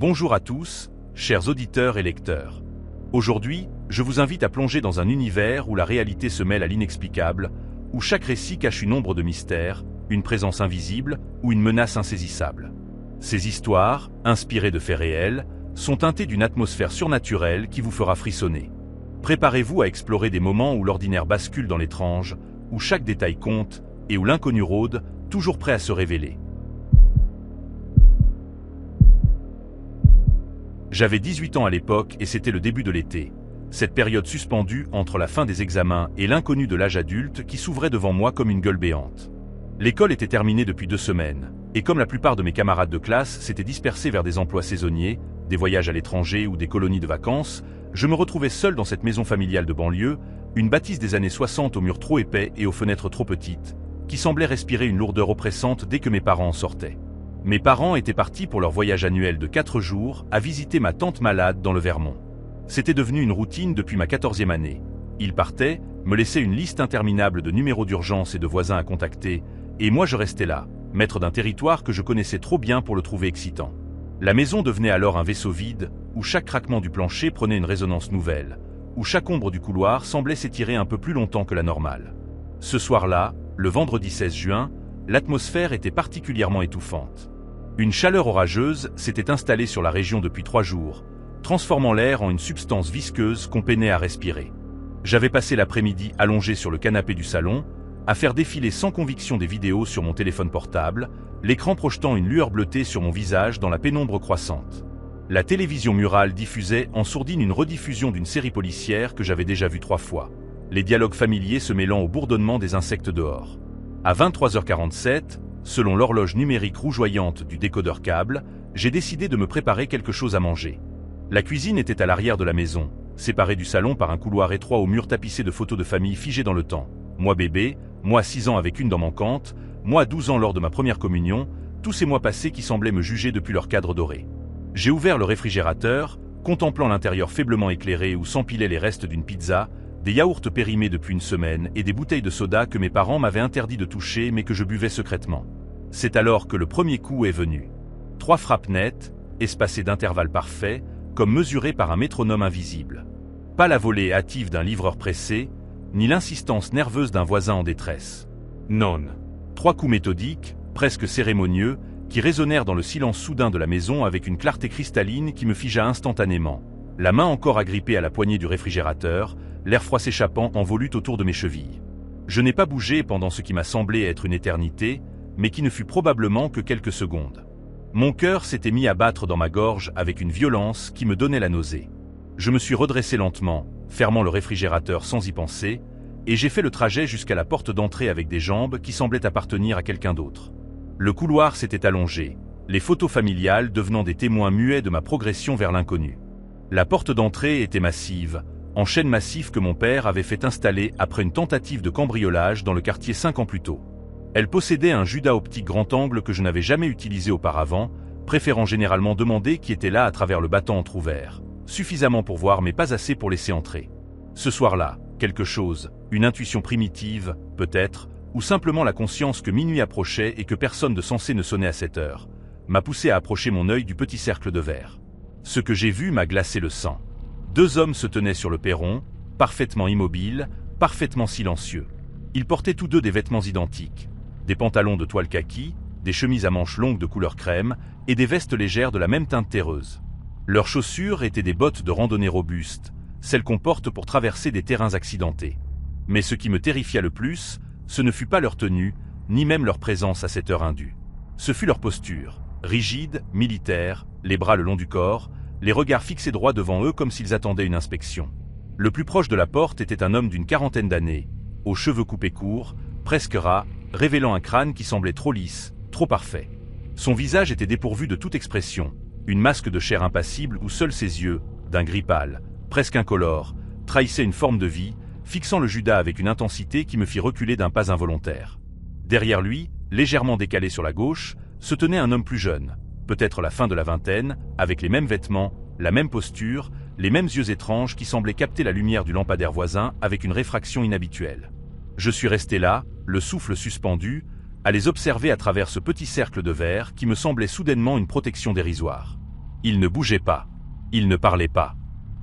Bonjour à tous, chers auditeurs et lecteurs. Aujourd'hui, je vous invite à plonger dans un univers où la réalité se mêle à l'inexplicable, où chaque récit cache une ombre de mystère, une présence invisible ou une menace insaisissable. Ces histoires, inspirées de faits réels, sont teintées d'une atmosphère surnaturelle qui vous fera frissonner. Préparez-vous à explorer des moments où l'ordinaire bascule dans l'étrange, où chaque détail compte et où l'inconnu rôde, toujours prêt à se révéler. J'avais 18 ans à l'époque et c'était le début de l'été. Cette période suspendue entre la fin des examens et l'inconnu de l'âge adulte qui s'ouvrait devant moi comme une gueule béante. L'école était terminée depuis 2 semaines, et comme la plupart de mes camarades de classe s'étaient dispersés vers des emplois saisonniers, des voyages à l'étranger ou des colonies de vacances, je me retrouvais seul dans cette maison familiale de banlieue, une bâtisse des années 60 aux murs trop épais et aux fenêtres trop petites, qui semblait respirer une lourdeur oppressante dès que mes parents en sortaient. Mes parents étaient partis pour leur voyage annuel de 4 jours à visiter ma tante malade dans le Vermont. C'était devenu une routine depuis ma 14e année. Ils partaient, me laissaient une liste interminable de numéros d'urgence et de voisins à contacter, et moi je restais là, maître d'un territoire que je connaissais trop bien pour le trouver excitant. La maison devenait alors un vaisseau vide, où chaque craquement du plancher prenait une résonance nouvelle, où chaque ombre du couloir semblait s'étirer un peu plus longtemps que la normale. Ce soir-là, le vendredi 16 juin, l'atmosphère était particulièrement étouffante. Une chaleur orageuse s'était installée sur la région depuis 3 jours, transformant l'air en une substance visqueuse qu'on peinait à respirer. J'avais passé l'après-midi allongé sur le canapé du salon, à faire défiler sans conviction des vidéos sur mon téléphone portable, l'écran projetant une lueur bleutée sur mon visage dans la pénombre croissante. La télévision murale diffusait en sourdine une rediffusion d'une série policière que j'avais déjà vue 3 fois, les dialogues familiers se mêlant au bourdonnement des insectes dehors. À 23h47, selon l'horloge numérique rougeoyante du décodeur câble, j'ai décidé de me préparer quelque chose à manger. La cuisine était à l'arrière de la maison, séparée du salon par un couloir étroit aux murs tapissés de photos de famille figées dans le temps. Moi bébé, moi à 6 ans avec une dent manquante, moi à 12 ans lors de ma première communion, tous ces mois passés qui semblaient me juger depuis leur cadre doré. J'ai ouvert le réfrigérateur, contemplant l'intérieur faiblement éclairé où s'empilaient les restes d'une pizza, des yaourts périmés depuis une semaine et des bouteilles de soda que mes parents m'avaient interdit de toucher mais que je buvais secrètement. C'est alors que le premier coup est venu. 3 frappes nettes, espacées d'intervalles parfaits, comme mesurées par un métronome invisible. Pas la volée hâtive d'un livreur pressé, ni l'insistance nerveuse d'un voisin en détresse. Non. 3 coups méthodiques, presque cérémonieux, qui résonnèrent dans le silence soudain de la maison avec une clarté cristalline qui me figea instantanément. La main encore agrippée à la poignée du réfrigérateur, l'air froid s'échappant en volute autour de mes chevilles. Je n'ai pas bougé pendant ce qui m'a semblé être une éternité, mais qui ne fut probablement que quelques secondes. Mon cœur s'était mis à battre dans ma gorge avec une violence qui me donnait la nausée. Je me suis redressé lentement, fermant le réfrigérateur sans y penser, et j'ai fait le trajet jusqu'à la porte d'entrée avec des jambes qui semblaient appartenir à quelqu'un d'autre. Le couloir s'était allongé, les photos familiales devenant des témoins muets de ma progression vers l'inconnu. La porte d'entrée était massive, en chêne massif que mon père avait fait installer après une tentative de cambriolage dans le quartier 5 ans plus tôt. Elle possédait un Judas optique grand angle que je n'avais jamais utilisé auparavant, préférant généralement demander qui était là à travers le battant entrouvert, suffisamment pour voir mais pas assez pour laisser entrer. Ce soir-là, quelque chose, une intuition primitive, peut-être, ou simplement la conscience que minuit approchait et que personne de censé ne sonnait à cette heure, m'a poussé à approcher mon œil du petit cercle de verre. Ce que j'ai vu m'a glacé le sang. 2 hommes se tenaient sur le perron, parfaitement immobiles, parfaitement silencieux. Ils portaient tous 2 des vêtements identiques. Des pantalons de toile kaki, des chemises à manches longues de couleur crème et des vestes légères de la même teinte terreuse. Leurs chaussures étaient des bottes de randonnée robustes, celles qu'on porte pour traverser des terrains accidentés. Mais ce qui me terrifia le plus, ce ne fut pas leur tenue, ni même leur présence à cette heure indue. Ce fut leur posture, rigide, militaire, les bras le long du corps, les regards fixés droit devant eux comme s'ils attendaient une inspection. Le plus proche de la porte était un homme d'une 40aine d'années, aux cheveux coupés courts, presque ras, révélant un crâne qui semblait trop lisse, trop parfait. Son visage était dépourvu de toute expression, une masque de chair impassible où seuls ses yeux, d'un gris pâle, presque incolore, trahissaient une forme de vie, fixant le Judas avec une intensité qui me fit reculer d'un pas involontaire. Derrière lui, légèrement décalé sur la gauche, se tenait un homme plus jeune, peut-être la fin de la vingtaine, avec les mêmes vêtements, la même posture, les mêmes yeux étranges qui semblaient capter la lumière du lampadaire voisin avec une réfraction inhabituelle. Je suis resté là, le souffle suspendu, à les observer à travers ce petit cercle de verre qui me semblait soudainement une protection dérisoire. Ils ne bougeaient pas. Ils ne parlaient pas.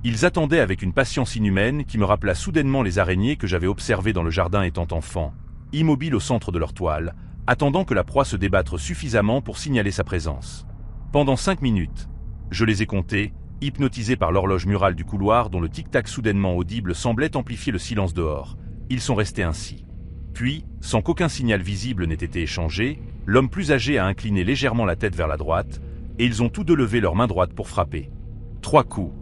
Ils attendaient avec une patience inhumaine qui me rappela soudainement les araignées que j'avais observées dans le jardin étant enfant, immobiles au centre de leur toile, attendant que la proie se débatte suffisamment pour signaler sa présence. Pendant 5 minutes, je les ai comptés, hypnotisés par l'horloge murale du couloir dont le tic-tac soudainement audible semblait amplifier le silence dehors. Ils sont restés ainsi. Puis, sans qu'aucun signal visible n'ait été échangé, l'homme plus âgé a incliné légèrement la tête vers la droite, et ils ont tous deux levé leur main droite pour frapper. 3 coups.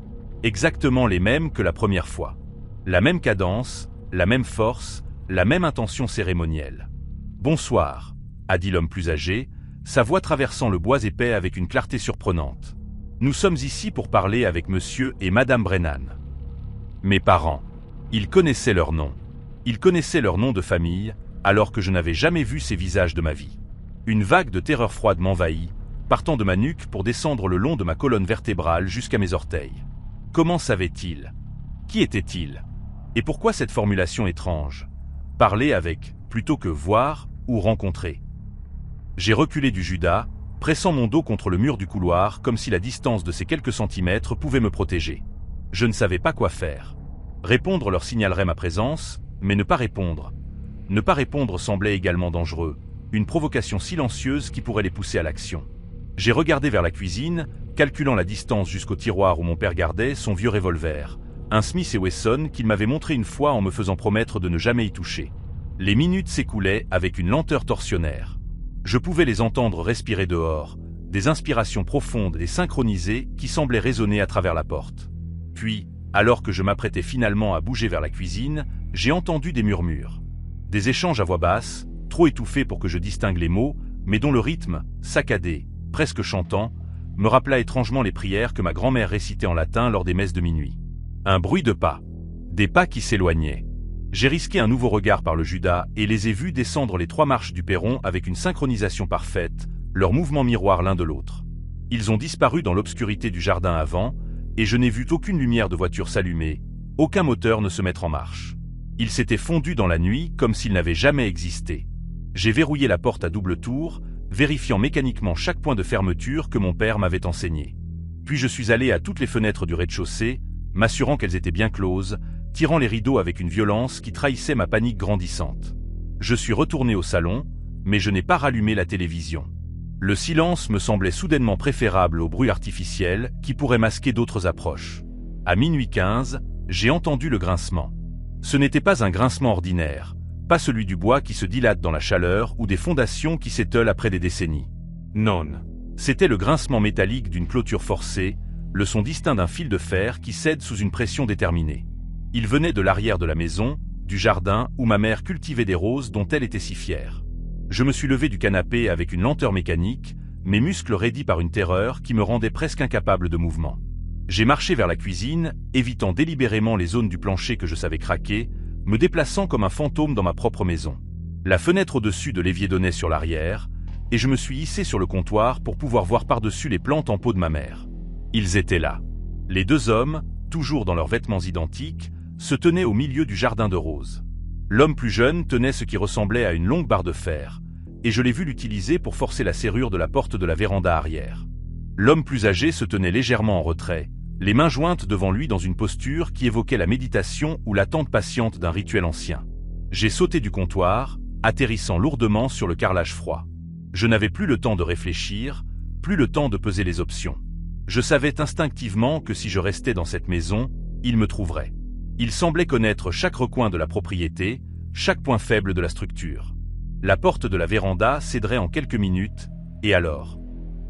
Exactement les mêmes que la première fois. La même cadence, la même force, la même intention cérémonielle. « Bonsoir », a dit l'homme plus âgé, sa voix traversant le bois épais avec une clarté surprenante. « Nous sommes ici pour parler avec monsieur et madame Brennan. » Mes parents. Ils connaissaient leur nom. Ils connaissaient leur nom de famille, alors que je n'avais jamais vu ces visages de ma vie. Une vague de terreur froide m'envahit, partant de ma nuque pour descendre le long de ma colonne vertébrale jusqu'à mes orteils. Comment savaient-ils? Qui étaient-ils? Et pourquoi cette formulation étrange? Parler avec, plutôt que voir ou rencontrer. J'ai reculé du Judas, pressant mon dos contre le mur du couloir comme si la distance de ces quelques centimètres pouvait me protéger. Je ne savais pas quoi faire. Répondre leur signalerait ma présence, mais ne pas répondre. Ne pas répondre semblait également dangereux, une provocation silencieuse qui pourrait les pousser à l'action. J'ai regardé vers la cuisine, calculant la distance jusqu'au tiroir où mon père gardait son vieux revolver, un Smith & Wesson qu'il m'avait montré une fois en me faisant promettre de ne jamais y toucher. Les minutes s'écoulaient avec une lenteur torsionnaire. Je pouvais les entendre respirer dehors, des inspirations profondes et synchronisées qui semblaient résonner à travers la porte. Puis, alors que je m'apprêtais finalement à bouger vers la cuisine, j'ai entendu des murmures. Des échanges à voix basse, trop étouffés pour que je distingue les mots, mais dont le rythme, saccadé, presque chantant, me rappela étrangement les prières que ma grand-mère récitait en latin lors des messes de minuit. Un bruit de pas. Des pas qui s'éloignaient. J'ai risqué un nouveau regard par le Judas et les ai vus descendre les 3 marches du perron avec une synchronisation parfaite, leurs mouvements miroirs l'un de l'autre. Ils ont disparu dans l'obscurité du jardin avant, et je n'ai vu aucune lumière de voiture s'allumer, aucun moteur ne se mettre en marche. Ils s'étaient fondus dans la nuit comme s'ils n'avaient jamais existé. J'ai verrouillé la porte à double tour, vérifiant mécaniquement chaque point de fermeture que mon père m'avait enseigné. Puis je suis allé à toutes les fenêtres du rez-de-chaussée, m'assurant qu'elles étaient bien closes, tirant les rideaux avec une violence qui trahissait ma panique grandissante. Je suis retourné au salon, mais je n'ai pas rallumé la télévision. Le silence me semblait soudainement préférable au bruit artificiel qui pourrait masquer d'autres approches. À minuit 15, j'ai entendu le grincement. Ce n'était pas un grincement ordinaire, pas celui du bois qui se dilate dans la chaleur ou des fondations qui s'étiolent après des décennies. Non. C'était le grincement métallique d'une clôture forcée, le son distinct d'un fil de fer qui cède sous une pression déterminée. Il venait de l'arrière de la maison, du jardin où ma mère cultivait des roses dont elle était si fière. Je me suis levé du canapé avec une lenteur mécanique, mes muscles raidis par une terreur qui me rendait presque incapable de mouvement. J'ai marché vers la cuisine, évitant délibérément les zones du plancher que je savais craquer, me déplaçant comme un fantôme dans ma propre maison. La fenêtre au-dessus de l'évier donnait sur l'arrière, et je me suis hissé sur le comptoir pour pouvoir voir par-dessus les plantes en pot de ma mère. Ils étaient là. Les 2 hommes, toujours dans leurs vêtements identiques, se tenaient au milieu du jardin de roses. L'homme plus jeune tenait ce qui ressemblait à une longue barre de fer, et je l'ai vu l'utiliser pour forcer la serrure de la porte de la véranda arrière. L'homme plus âgé se tenait légèrement en retrait, les mains jointes devant lui dans une posture qui évoquait la méditation ou l'attente patiente d'un rituel ancien. J'ai sauté du comptoir, atterrissant lourdement sur le carrelage froid. Je n'avais plus le temps de réfléchir, plus le temps de peser les options. Je savais instinctivement que si je restais dans cette maison, il me trouverait. Il semblait connaître chaque recoin de la propriété, chaque point faible de la structure. La porte de la véranda céderait en quelques minutes, et alors?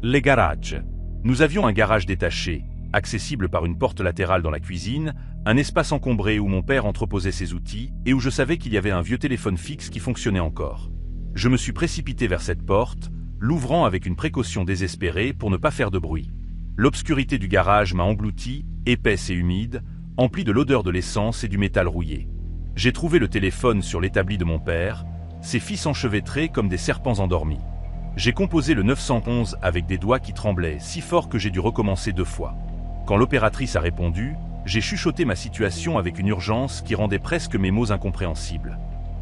Les garages. Nous avions un garage détaché, accessible par une porte latérale dans la cuisine, un espace encombré où mon père entreposait ses outils et où je savais qu'il y avait un vieux téléphone fixe qui fonctionnait encore. Je me suis précipité vers cette porte, l'ouvrant avec une précaution désespérée pour ne pas faire de bruit. L'obscurité du garage m'a englouti, épaisse et humide, empli de l'odeur de l'essence et du métal rouillé. J'ai trouvé le téléphone sur l'établi de mon père, ses fils enchevêtrés comme des serpents endormis. J'ai composé le 911 avec des doigts qui tremblaient si fort que j'ai dû recommencer 2 fois. Quand l'opératrice a répondu, j'ai chuchoté ma situation avec une urgence qui rendait presque mes mots incompréhensibles.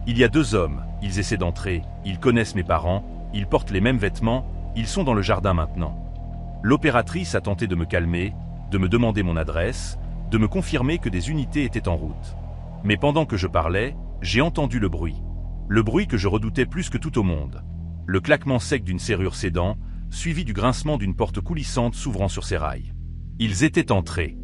Il y a 2 hommes, ils essaient d'entrer, ils connaissent mes parents, ils portent les mêmes vêtements, ils sont dans le jardin maintenant. L'opératrice a tenté de me calmer, de me demander mon adresse, de me confirmer que des unités étaient en route. Mais pendant que je parlais, j'ai entendu le bruit. Le bruit que je redoutais plus que tout au monde. Le claquement sec d'une serrure cédant, suivi du grincement d'une porte coulissante s'ouvrant sur ses rails. Ils étaient entrés.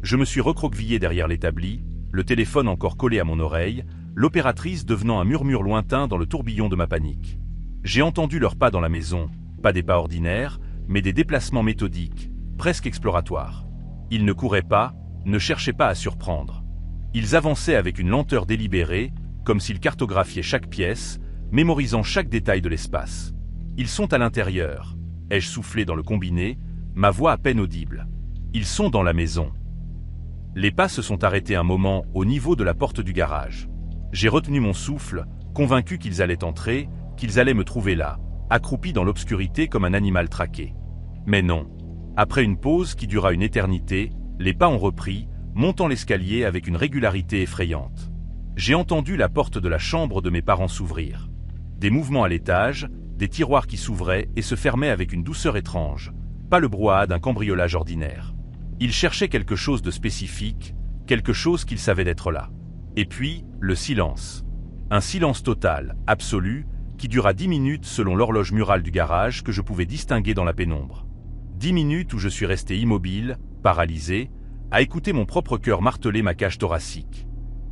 Je me suis recroquevillé derrière l'établi, le téléphone encore collé à mon oreille, l'opératrice devenant un murmure lointain dans le tourbillon de ma panique. J'ai entendu leurs pas dans la maison, pas des pas ordinaires, mais des déplacements méthodiques, presque exploratoires. Ils ne couraient pas, ne cherchaient pas à surprendre. Ils avançaient avec une lenteur délibérée, comme s'ils cartographiaient chaque pièce, mémorisant chaque détail de l'espace. Ils sont à l'intérieur, ai-je soufflé dans le combiné, ma voix à peine audible. Ils sont dans la maison. Les pas se sont arrêtés un moment au niveau de la porte du garage. J'ai retenu mon souffle, convaincu qu'ils allaient entrer, qu'ils allaient me trouver là, accroupi dans l'obscurité comme un animal traqué. Mais non. Après une pause qui dura une éternité, les pas ont repris, montant l'escalier avec une régularité effrayante. J'ai entendu la porte de la chambre de mes parents s'ouvrir. Des mouvements à l'étage, des tiroirs qui s'ouvraient et se fermaient avec une douceur étrange, pas le brouhaha d'un cambriolage ordinaire. Ils cherchaient quelque chose de spécifique, quelque chose qu'ils savaient d'être là. Et puis, le silence. Un silence total, absolu, qui dura 10 minutes selon l'horloge murale du garage que je pouvais distinguer dans la pénombre. 10 minutes où je suis resté immobile, paralysé, à écouter mon propre cœur marteler ma cage thoracique.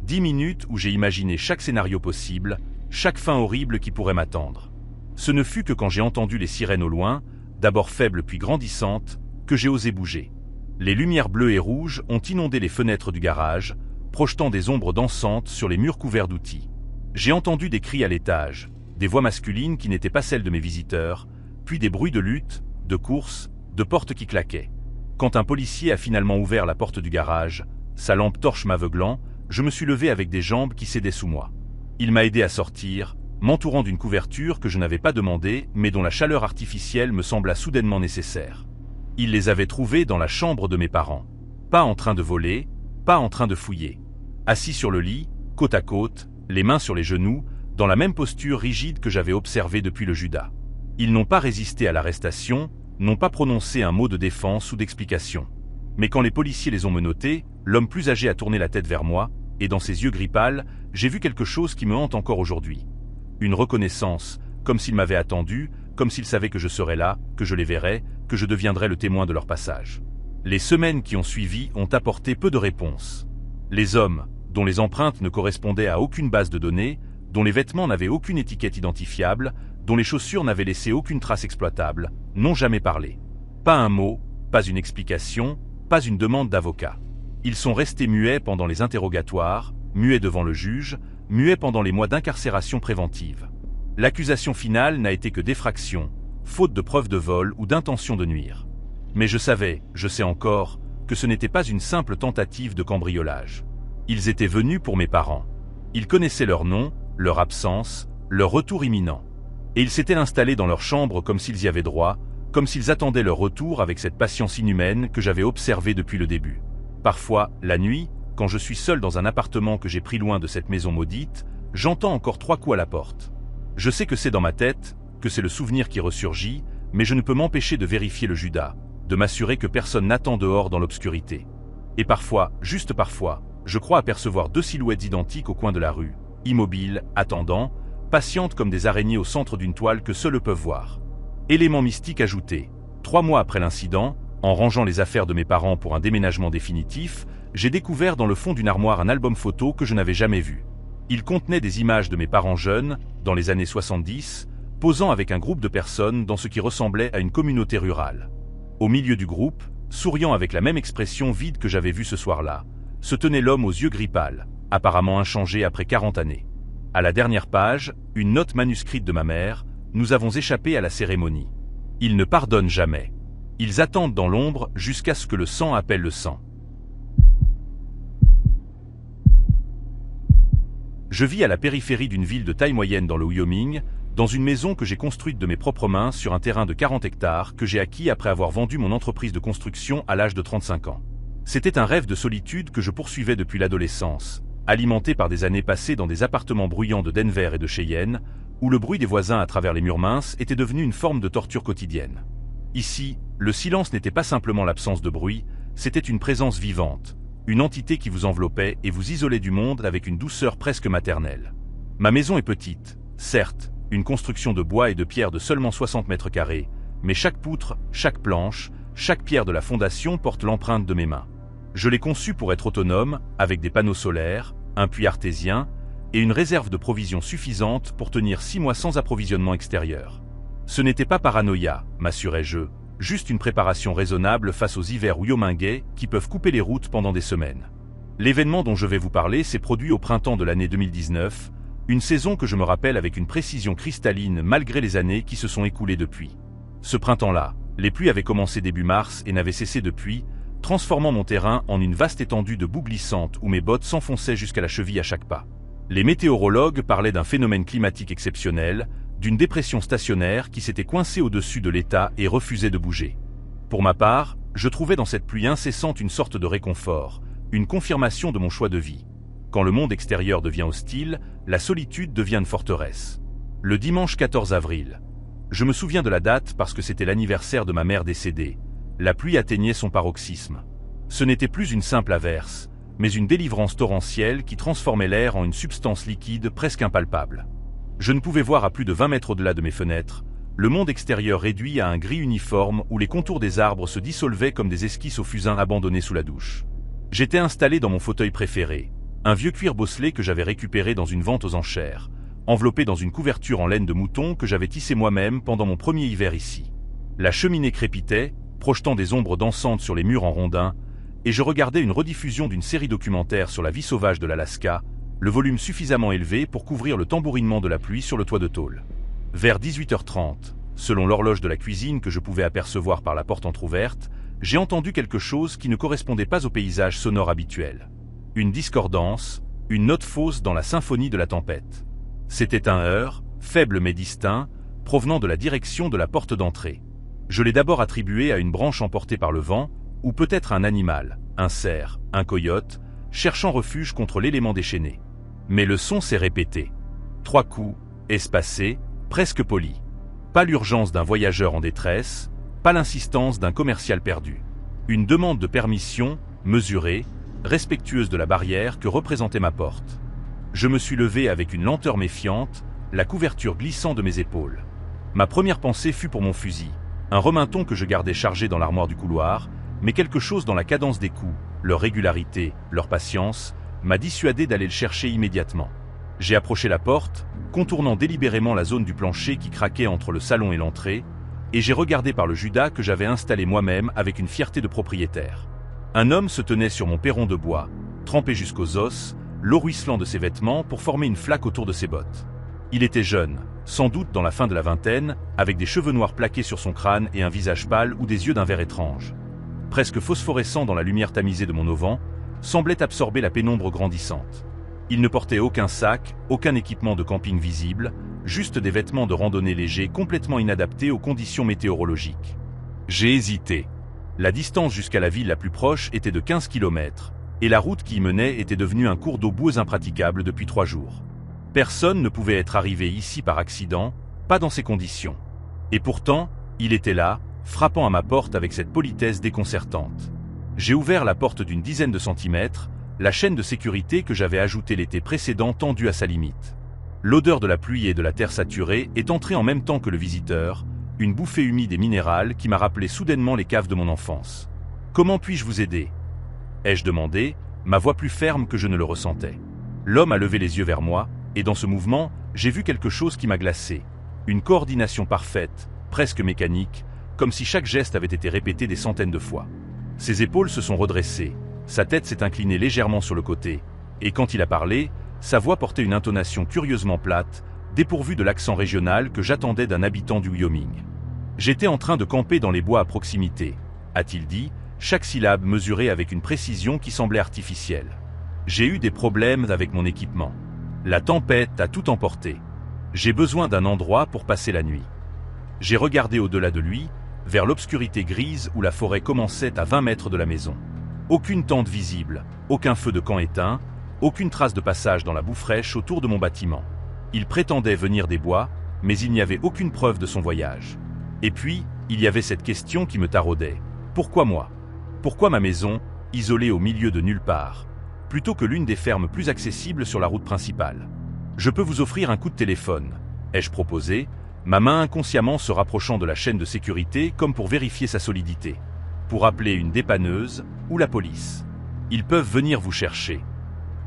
10 minutes où j'ai imaginé chaque scénario possible, chaque fin horrible qui pourrait m'attendre. Ce ne fut que quand j'ai entendu les sirènes au loin, d'abord faibles puis grandissantes, que j'ai osé bouger. Les lumières bleues et rouges ont inondé les fenêtres du garage, projetant des ombres dansantes sur les murs couverts d'outils. J'ai entendu des cris à l'étage, des voix masculines qui n'étaient pas celles de mes visiteurs, puis des bruits de lutte, de course, de portes qui claquaient. Quand un policier a finalement ouvert la porte du garage, sa lampe torche m'aveuglant, je me suis levé avec des jambes qui cédaient sous moi. Il m'a aidé à sortir, m'entourant d'une couverture que je n'avais pas demandée, mais dont la chaleur artificielle me sembla soudainement nécessaire. Il les avait trouvés dans la chambre de mes parents. Pas en train de voler, pas en train de fouiller. Assis sur le lit, côte à côte, les mains sur les genoux, dans la même posture rigide que j'avais observée depuis le Judas. Ils n'ont pas résisté à l'arrestation, n'ont pas prononcé un mot de défense ou d'explication. Mais quand les policiers les ont menottés, l'homme plus âgé a tourné la tête vers moi, et dans ses yeux gris pâles, j'ai vu quelque chose qui me hante encore aujourd'hui. Une reconnaissance, comme s'ils m'avaient attendu, comme s'ils savaient que je serais là, que je les verrais, que je deviendrais le témoin de leur passage. Les semaines qui ont suivi ont apporté peu de réponses. Les hommes, dont les empreintes ne correspondaient à aucune base de données, dont les vêtements n'avaient aucune étiquette identifiable, dont les chaussures n'avaient laissé aucune trace exploitable, n'ont jamais parlé. Pas un mot, pas une explication, pas une demande d'avocat. Ils sont restés muets pendant les interrogatoires, muets devant le juge, muets pendant les mois d'incarcération préventive. L'accusation finale n'a été que d'effraction, faute de preuve de vol ou d'intention de nuire. Mais je savais, je sais encore, que ce n'était pas une simple tentative de cambriolage. Ils étaient venus pour mes parents. Ils connaissaient leur nom, leur absence, leur retour imminent. Et ils s'étaient installés dans leur chambre comme s'ils y avaient droit, comme s'ils attendaient leur retour avec cette patience inhumaine que j'avais observée depuis le début. Parfois, la nuit, quand je suis seul dans un appartement que j'ai pris loin de cette maison maudite, j'entends encore 3 coups à la porte. Je sais que c'est dans ma tête, que c'est le souvenir qui ressurgit, mais je ne peux m'empêcher de vérifier le Judas, de m'assurer que personne n'attend dehors dans l'obscurité. Et parfois, juste parfois, je crois apercevoir 2 silhouettes identiques au coin de la rue, immobiles, attendant, patientes comme des araignées au centre d'une toile que seuls eux peuvent voir. Élément mystique ajouté, 3 mois après l'incident, en rangeant les affaires de mes parents pour un déménagement définitif, j'ai découvert dans le fond d'une armoire un album photo que je n'avais jamais vu. Il contenait des images de mes parents jeunes, dans les années 70, posant avec un groupe de personnes dans ce qui ressemblait à une communauté rurale. Au milieu du groupe, souriant avec la même expression vide que j'avais vue ce soir-là, se tenait l'homme aux yeux gris pâles, apparemment inchangé après 40 années. À la dernière page, une note manuscrite de ma mère, nous avons échappé à la cérémonie. Ils ne pardonnent jamais. Ils attendent dans l'ombre jusqu'à ce que le sang appelle le sang. Je vis à la périphérie d'une ville de taille moyenne dans le Wyoming, dans une maison que j'ai construite de mes propres mains sur un terrain de 40 hectares que j'ai acquis après avoir vendu mon entreprise de construction à l'âge de 35 ans. C'était un rêve de solitude que je poursuivais depuis l'adolescence, alimenté par des années passées dans des appartements bruyants de Denver et de Cheyenne, où le bruit des voisins à travers les murs minces était devenu une forme de torture quotidienne. Ici, le silence n'était pas simplement l'absence de bruit, c'était une présence vivante, une entité qui vous enveloppait et vous isolait du monde avec une douceur presque maternelle. Ma maison est petite, certes, une construction de bois et de pierre de seulement 60 mètres carrés, mais chaque poutre, chaque planche, chaque pierre de la fondation porte l'empreinte de mes mains. Je l'ai conçue pour être autonome, avec des panneaux solaires, un puits artésien et une réserve de provisions suffisante pour tenir 6 mois sans approvisionnement extérieur. Ce n'était pas paranoïa, m'assurais-je, juste une préparation raisonnable face aux hivers wyomingais qui peuvent couper les routes pendant des semaines. L'événement dont je vais vous parler s'est produit au printemps de l'année 2019, une saison que je me rappelle avec une précision cristalline malgré les années qui se sont écoulées depuis. Ce printemps-là, les pluies avaient commencé début mars et n'avaient cessé depuis, transformant mon terrain en une vaste étendue de boue glissante où mes bottes s'enfonçaient jusqu'à la cheville à chaque pas. Les météorologues parlaient d'un phénomène climatique exceptionnel, d'une dépression stationnaire qui s'était coincée au-dessus de l'État et refusait de bouger. Pour ma part, je trouvais dans cette pluie incessante une sorte de réconfort, une confirmation de mon choix de vie. Quand le monde extérieur devient hostile, la solitude devient une forteresse. Le dimanche 14 avril. Je me souviens de la date parce que c'était l'anniversaire de ma mère décédée. La pluie atteignait son paroxysme. Ce n'était plus une simple averse, mais une délivrance torrentielle qui transformait l'air en une substance liquide presque impalpable. Je ne pouvais voir à plus de 20 mètres au-delà de mes fenêtres, le monde extérieur réduit à un gris uniforme où les contours des arbres se dissolvaient comme des esquisses au fusain abandonné sous la douche. J'étais installé dans mon fauteuil préféré, un vieux cuir bosselé que j'avais récupéré dans une vente aux enchères, enveloppé dans une couverture en laine de mouton que j'avais tissée moi-même pendant mon premier hiver ici. La cheminée crépitait, projetant des ombres dansantes sur les murs en rondins, et je regardais une rediffusion d'une série documentaire sur la vie sauvage de l'Alaska, le volume suffisamment élevé pour couvrir le tambourinement de la pluie sur le toit de tôle. Vers 18h30, selon l'horloge de la cuisine que je pouvais apercevoir par la porte entr'ouverte, j'ai entendu quelque chose qui ne correspondait pas au paysage sonore habituel. Une discordance, une note fausse dans la symphonie de la tempête. C'était un heurt, faible mais distinct, provenant de la direction de la porte d'entrée. Je l'ai d'abord attribué à une branche emportée par le vent, ou peut-être un animal, un cerf, un coyote, cherchant refuge contre l'élément déchaîné. Mais le son s'est répété. 3 coups, espacés, presque polis. Pas l'urgence d'un voyageur en détresse, pas l'insistance d'un commercial perdu. Une demande de permission, mesurée, respectueuse de la barrière que représentait ma porte. Je me suis levé avec une lenteur méfiante, la couverture glissant de mes épaules. Ma première pensée fut pour mon fusil, un reminton que je gardais chargé dans l'armoire du couloir, mais quelque chose dans la cadence des coups, leur régularité, leur patience, m'a dissuadé d'aller le chercher immédiatement. J'ai approché la porte, contournant délibérément la zone du plancher qui craquait entre le salon et l'entrée, et j'ai regardé par le judas que j'avais installé moi-même avec une fierté de propriétaire. Un homme se tenait sur mon perron de bois, trempé jusqu'aux os, l'eau ruisselant de ses vêtements pour former une flaque autour de ses bottes. Il était jeune, sans doute dans la fin de la vingtaine, avec des cheveux noirs plaqués sur son crâne et un visage pâle ou des yeux d'un vert étrange. Presque phosphorescent dans la lumière tamisée de mon auvent, semblait absorber la pénombre grandissante. Il ne portait aucun sac, aucun équipement de camping visible, juste des vêtements de randonnée légers complètement inadaptés aux conditions météorologiques. J'ai hésité. La distance jusqu'à la ville la plus proche était de 15 km, et la route qui y menait était devenue un cours d'eau boueuse impraticable depuis 3 jours. Personne ne pouvait être arrivé ici par accident, pas dans ces conditions. Et pourtant, il était là, frappant à ma porte avec cette politesse déconcertante. J'ai ouvert la porte d'une dizaine de centimètres, la chaîne de sécurité que j'avais ajoutée l'été précédent tendue à sa limite. L'odeur de la pluie et de la terre saturée est entrée en même temps que le visiteur, une bouffée humide et minérale qui m'a rappelé soudainement les caves de mon enfance. « Comment puis-je vous aider » ai-je demandé, ma voix plus ferme que je ne le ressentais. L'homme a levé les yeux vers moi, et dans ce mouvement, j'ai vu quelque chose qui m'a glacé. Une coordination parfaite, presque mécanique, comme si chaque geste avait été répété des centaines de fois. Ses épaules se sont redressées, sa tête s'est inclinée légèrement sur le côté, et quand il a parlé, sa voix portait une intonation curieusement plate, dépourvue de l'accent régional que j'attendais d'un habitant du Wyoming. « J'étais en train de camper dans les bois à proximité », a-t-il dit, chaque syllabe mesurée avec une précision qui semblait artificielle. « J'ai eu des problèmes avec mon équipement. La tempête a tout emporté. J'ai besoin d'un endroit pour passer la nuit. » J'ai regardé au-delà de lui, vers l'obscurité grise où la forêt commençait à 20 mètres de la maison. Aucune tente visible, aucun feu de camp éteint, aucune trace de passage dans la boue fraîche autour de mon bâtiment. Il prétendait venir des bois, mais il n'y avait aucune preuve de son voyage. Et puis, Il y avait cette question qui me taraudait. Pourquoi moi? Pourquoi ma maison, isolée au milieu de nulle part, plutôt que l'une des fermes plus accessibles sur la route principale? Je peux vous offrir un coup de téléphone, ai-je proposé, ma main inconsciemment se rapprochant de la chaîne de sécurité comme pour vérifier sa solidité. Pour appeler une dépanneuse ou la police. Ils peuvent venir vous chercher.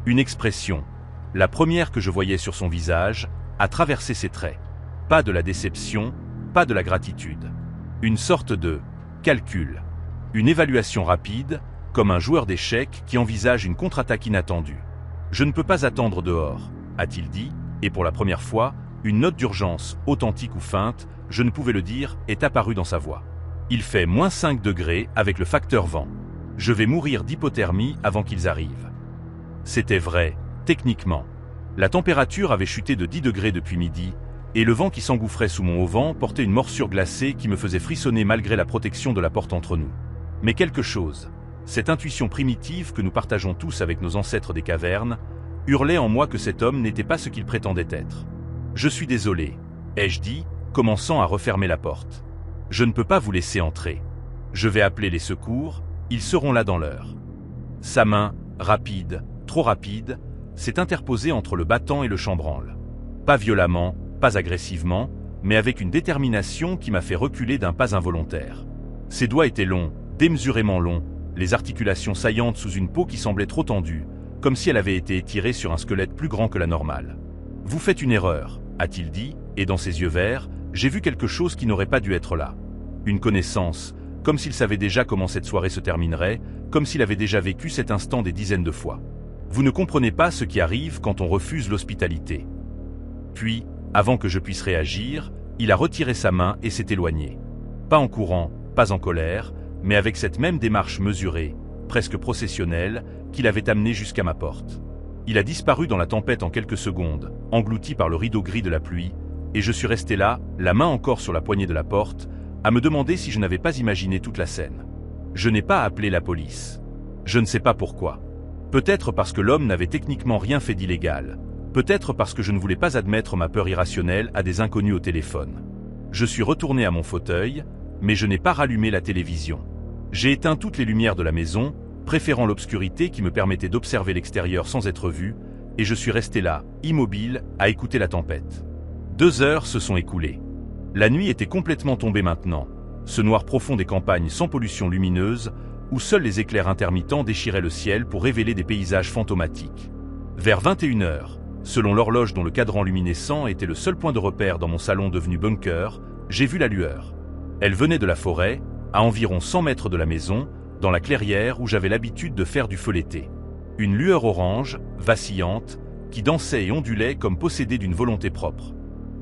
Une expression, la première que je voyais sur son visage, a traversé ses traits. Pas de la déception, pas de la gratitude. Une sorte de calcul. Une évaluation rapide, comme un joueur d'échecs qui envisage une contre-attaque inattendue. Je ne peux pas attendre dehors, a-t-il dit, et pour la première fois, une note d'urgence, authentique ou feinte, je ne pouvais le dire, est apparue dans sa voix. Il fait -5 degrés avec le facteur vent. Je vais mourir d'hypothermie avant qu'ils arrivent. C'était vrai, techniquement. La température avait chuté de 10 degrés depuis midi, et le vent qui s'engouffrait sous mon auvent portait une morsure glacée qui me faisait frissonner malgré la protection de la porte entre nous. Mais quelque chose, cette intuition primitive que nous partageons tous avec nos ancêtres des cavernes, hurlait en moi que cet homme n'était pas ce qu'il prétendait être. « Je suis désolé », ai-je dit, commençant à refermer la porte. « Je ne peux pas vous laisser entrer. Je vais appeler les secours, ils seront là dans l'heure. » Sa main, rapide, trop rapide, s'est interposée entre le battant et le chambranle. Pas violemment, pas agressivement, mais avec une détermination qui m'a fait reculer d'un pas involontaire. Ses doigts étaient longs, démesurément longs, les articulations saillantes sous une peau qui semblait trop tendue, comme si elle avait été étirée sur un squelette plus grand que la normale. « Vous faites une erreur », a-t-il dit, et dans ses yeux verts, j'ai vu quelque chose qui n'aurait pas dû être là. Une connaissance, comme s'il savait déjà comment cette soirée se terminerait, comme s'il avait déjà vécu cet instant des dizaines de fois. Vous ne comprenez pas ce qui arrive quand on refuse l'hospitalité. Puis, avant que je puisse réagir, il a retiré sa main et s'est éloigné. Pas en courant, pas en colère, mais avec cette même démarche mesurée, presque processionnelle, qu'il avait amenée jusqu'à ma porte. Il a disparu dans la tempête en quelques secondes, englouti par le rideau gris de la pluie, et je suis resté là, la main encore sur la poignée de la porte, à me demander si je n'avais pas imaginé toute la scène. Je n'ai pas appelé la police. Je ne sais pas pourquoi. Peut-être parce que l'homme n'avait techniquement rien fait d'illégal. Peut-être parce que je ne voulais pas admettre ma peur irrationnelle à des inconnus au téléphone. Je suis retourné à mon fauteuil, mais je n'ai pas rallumé la télévision. J'ai éteint toutes les lumières de la maison, préférant l'obscurité qui me permettait d'observer l'extérieur sans être vu, et je suis resté là, immobile, à écouter la tempête. 2 heures se sont écoulées. La nuit était complètement tombée maintenant, ce noir profond des campagnes sans pollution lumineuse, où seuls les éclairs intermittents déchiraient le ciel pour révéler des paysages fantomatiques. Vers 21 heures, selon l'horloge dont le cadran luminescent était le seul point de repère dans mon salon devenu bunker, j'ai vu la lueur. Elle venait de la forêt, à environ 100 mètres de la maison, dans la clairière où j'avais l'habitude de faire du feu l'été. Une lueur orange, vacillante, qui dansait et ondulait comme possédée d'une volonté propre.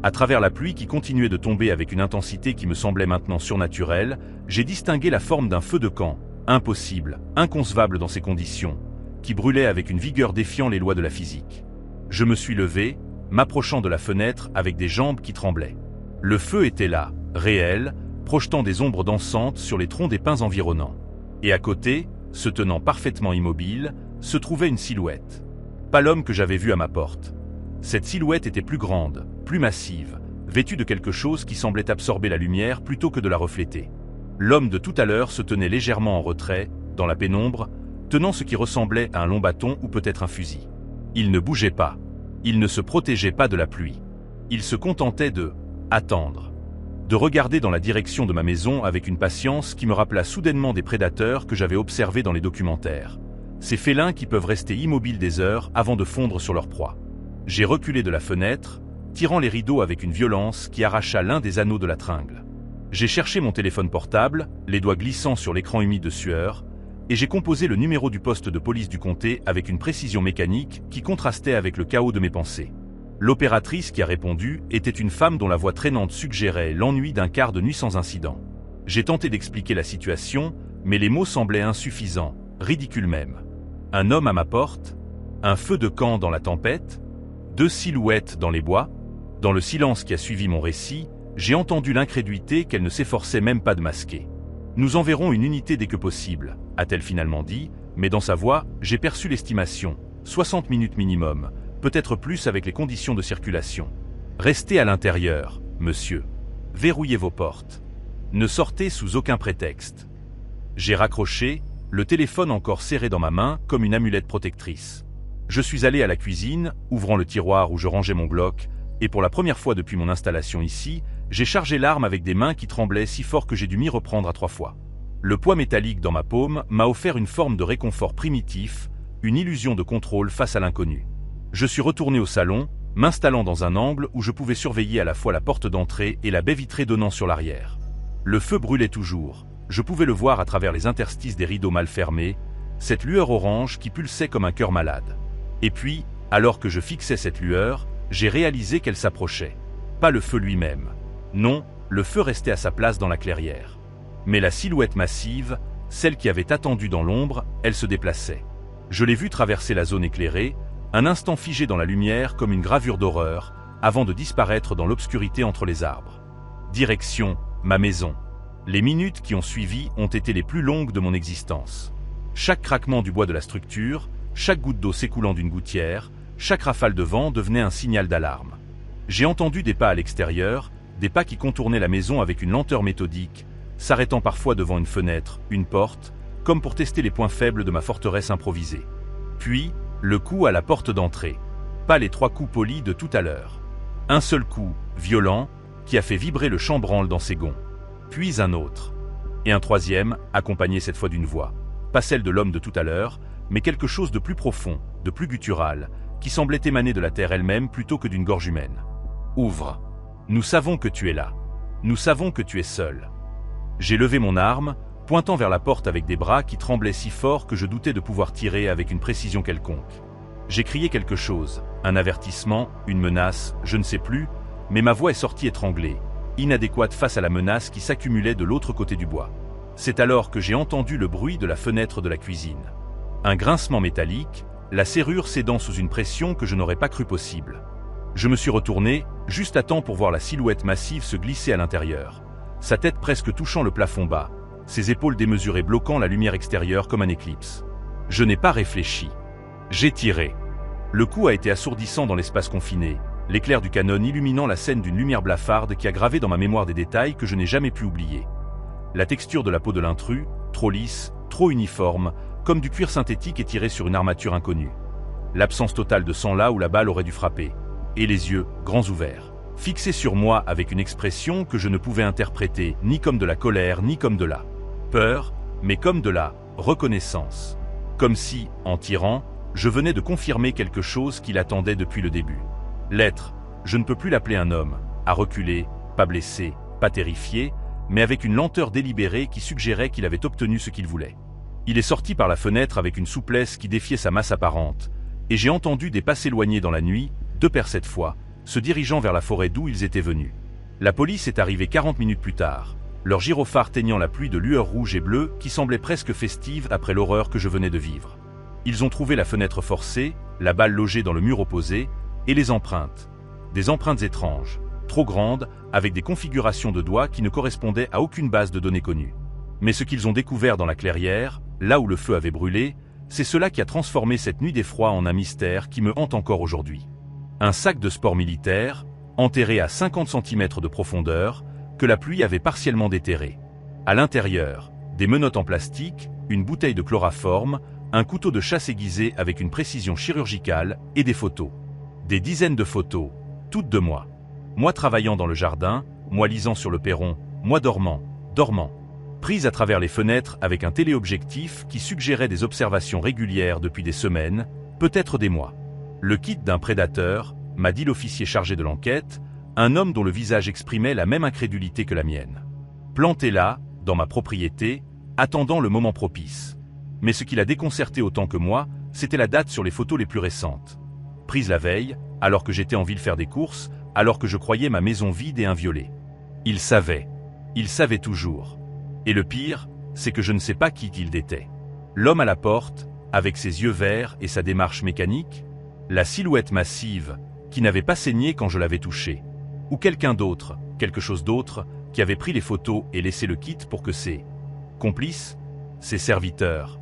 À travers la pluie qui continuait de tomber avec une intensité qui me semblait maintenant surnaturelle, j'ai distingué la forme d'un feu de camp, impossible, inconcevable dans ces conditions, qui brûlait avec une vigueur défiant les lois de la physique. Je me suis levé, m'approchant de la fenêtre avec des jambes qui tremblaient. Le feu était là, réel, projetant des ombres dansantes sur les troncs des pins environnants. Et à côté, se tenant parfaitement immobile, se trouvait une silhouette. Pas l'homme que j'avais vu à ma porte. Cette silhouette était plus grande, plus massive, vêtue de quelque chose qui semblait absorber la lumière plutôt que de la refléter. L'homme de tout à l'heure se tenait légèrement en retrait, dans la pénombre, tenant ce qui ressemblait à un long bâton ou peut-être un fusil. Il ne bougeait pas. Il ne se protégeait pas de la pluie. Il se contentait de attendre. De regarder dans la direction de ma maison avec une patience qui me rappela soudainement des prédateurs que j'avais observés dans les documentaires. Ces félins qui peuvent rester immobiles des heures avant de fondre sur leur proie. J'ai reculé de la fenêtre, tirant les rideaux avec une violence qui arracha l'un des anneaux de la tringle. J'ai cherché mon téléphone portable, les doigts glissant sur l'écran humide de sueur, et j'ai composé le numéro du poste de police du comté avec une précision mécanique qui contrastait avec le chaos de mes pensées. L'opératrice qui a répondu était une femme dont la voix traînante suggérait l'ennui d'un quart de nuit sans incident. J'ai tenté d'expliquer la situation, mais les mots semblaient insuffisants, ridicules même. Un homme à ma porte, un feu de camp dans la tempête, 2 silhouettes dans les bois. Dans le silence qui a suivi mon récit, j'ai entendu l'incrédulité qu'elle ne s'efforçait même pas de masquer. « Nous enverrons une unité dès que possible », a-t-elle finalement dit, mais dans sa voix, j'ai perçu l'estimation, 60 minutes minimum, peut-être plus avec les conditions de circulation. « Restez à l'intérieur, monsieur. Verrouillez vos portes. » Ne sortez sous aucun prétexte. J'ai raccroché, le téléphone encore serré dans ma main comme une amulette protectrice. Je suis allé à la cuisine, ouvrant le tiroir où je rangeais mon Glock, et pour la première fois depuis mon installation ici, j'ai chargé l'arme avec des mains qui tremblaient si fort que j'ai dû m'y reprendre à 3 fois. Le poids métallique dans ma paume m'a offert une forme de réconfort primitif, une illusion de contrôle face à l'inconnu. Je suis retourné au salon, m'installant dans un angle où je pouvais surveiller à la fois la porte d'entrée et la baie vitrée donnant sur l'arrière. Le feu brûlait toujours, je pouvais le voir à travers les interstices des rideaux mal fermés, cette lueur orange qui pulsait comme un cœur malade. Et puis, alors que je fixais cette lueur, j'ai réalisé qu'elle s'approchait. Pas le feu lui-même. Non, le feu restait à sa place dans la clairière. Mais la silhouette massive, celle qui avait attendu dans l'ombre, elle se déplaçait. Je l'ai vue traverser la zone éclairée, un instant figée dans la lumière comme une gravure d'horreur, avant de disparaître dans l'obscurité entre les arbres. Direction, ma maison. Les minutes qui ont suivi ont été les plus longues de mon existence. Chaque craquement du bois de la structure, chaque goutte d'eau s'écoulant d'une gouttière, chaque rafale de vent devenait un signal d'alarme. J'ai entendu des pas à l'extérieur, des pas qui contournaient la maison avec une lenteur méthodique, s'arrêtant parfois devant une fenêtre, une porte, comme pour tester les points faibles de ma forteresse improvisée. Puis, le coup à la porte d'entrée. Pas les 3 coups polis de tout à l'heure. Un seul coup, violent, qui a fait vibrer le chambranle dans ses gonds. Puis un autre. Et un troisième, accompagné cette fois d'une voix. Pas celle de l'homme de tout à l'heure, mais quelque chose de plus profond, de plus guttural, qui semblait émaner de la terre elle-même plutôt que d'une gorge humaine. Ouvre. Nous savons que tu es là. Nous savons que tu es seul. J'ai levé mon arme, pointant vers la porte avec des bras qui tremblaient si fort que je doutais de pouvoir tirer avec une précision quelconque. J'ai crié quelque chose, un avertissement, une menace, je ne sais plus, mais ma voix est sortie étranglée, inadéquate face à la menace qui s'accumulait de l'autre côté du bois. C'est alors que j'ai entendu le bruit de la fenêtre de la cuisine. Un grincement métallique, la serrure cédant sous une pression que je n'aurais pas cru possible. Je me suis retourné, juste à temps pour voir la silhouette massive se glisser à l'intérieur, sa tête presque touchant le plafond bas, ses épaules démesurées bloquant la lumière extérieure comme un éclipse. Je n'ai pas réfléchi. J'ai tiré. Le coup a été assourdissant dans l'espace confiné, l'éclair du canon illuminant la scène d'une lumière blafarde qui a gravé dans ma mémoire des détails que je n'ai jamais pu oublier. La texture de la peau de l'intrus, trop lisse, trop uniforme, comme du cuir synthétique étiré sur une armature inconnue. L'absence totale de sang là où la balle aurait dû frapper. Et les yeux, grands ouverts, fixés sur moi avec une expression que je ne pouvais interpréter ni comme de la colère ni comme de la peur, mais comme de la reconnaissance. Comme si, en tirant, je venais de confirmer quelque chose qu'il attendait depuis le début. L'être, je ne peux plus l'appeler un homme, a reculé, pas blessé, pas terrifié, mais avec une lenteur délibérée qui suggérait qu'il avait obtenu ce qu'il voulait. Il est sorti par la fenêtre avec une souplesse qui défiait sa masse apparente, et j'ai entendu des pas s'éloigner dans la nuit, 2 paires cette fois, se dirigeant vers la forêt d'où ils étaient venus. La police est arrivée 40 minutes plus tard, leur gyrophare teignant la pluie de lueurs rouges et bleues qui semblait presque festive après l'horreur que je venais de vivre. Ils ont trouvé la fenêtre forcée, la balle logée dans le mur opposé, et les empreintes. Des empreintes étranges, trop grandes, avec des configurations de doigts qui ne correspondaient à aucune base de données connue. Mais ce qu'ils ont découvert dans la clairière, là où le feu avait brûlé, c'est cela qui a transformé cette nuit d'effroi en un mystère qui me hante encore aujourd'hui. Un sac de sport militaire, enterré à 50 cm de profondeur, que la pluie avait partiellement déterré. À l'intérieur, des menottes en plastique, une bouteille de chloroforme, un couteau de chasse aiguisé avec une précision chirurgicale et des photos. Des dizaines de photos, toutes de moi. Moi travaillant dans le jardin, moi lisant sur le perron, moi dormant, prises à travers les fenêtres avec un téléobjectif qui suggérait des observations régulières depuis des semaines, peut-être des mois. Le kit d'un prédateur, m'a dit l'officier chargé de l'enquête, un homme dont le visage exprimait la même incrédulité que la mienne. Planté là, dans ma propriété, attendant le moment propice. Mais ce qui l'a déconcerté autant que moi, c'était la date sur les photos les plus récentes. Prise la veille, alors que j'étais en ville faire des courses, alors que je croyais ma maison vide et inviolée. Il savait toujours. Et le pire, c'est que je ne sais pas qui il était. L'homme à la porte, avec ses yeux verts et sa démarche mécanique, la silhouette massive, qui n'avait pas saigné quand je l'avais touché. Ou quelqu'un d'autre, quelque chose d'autre, qui avait pris les photos et laissé le kit pour que ses complices, ses serviteurs,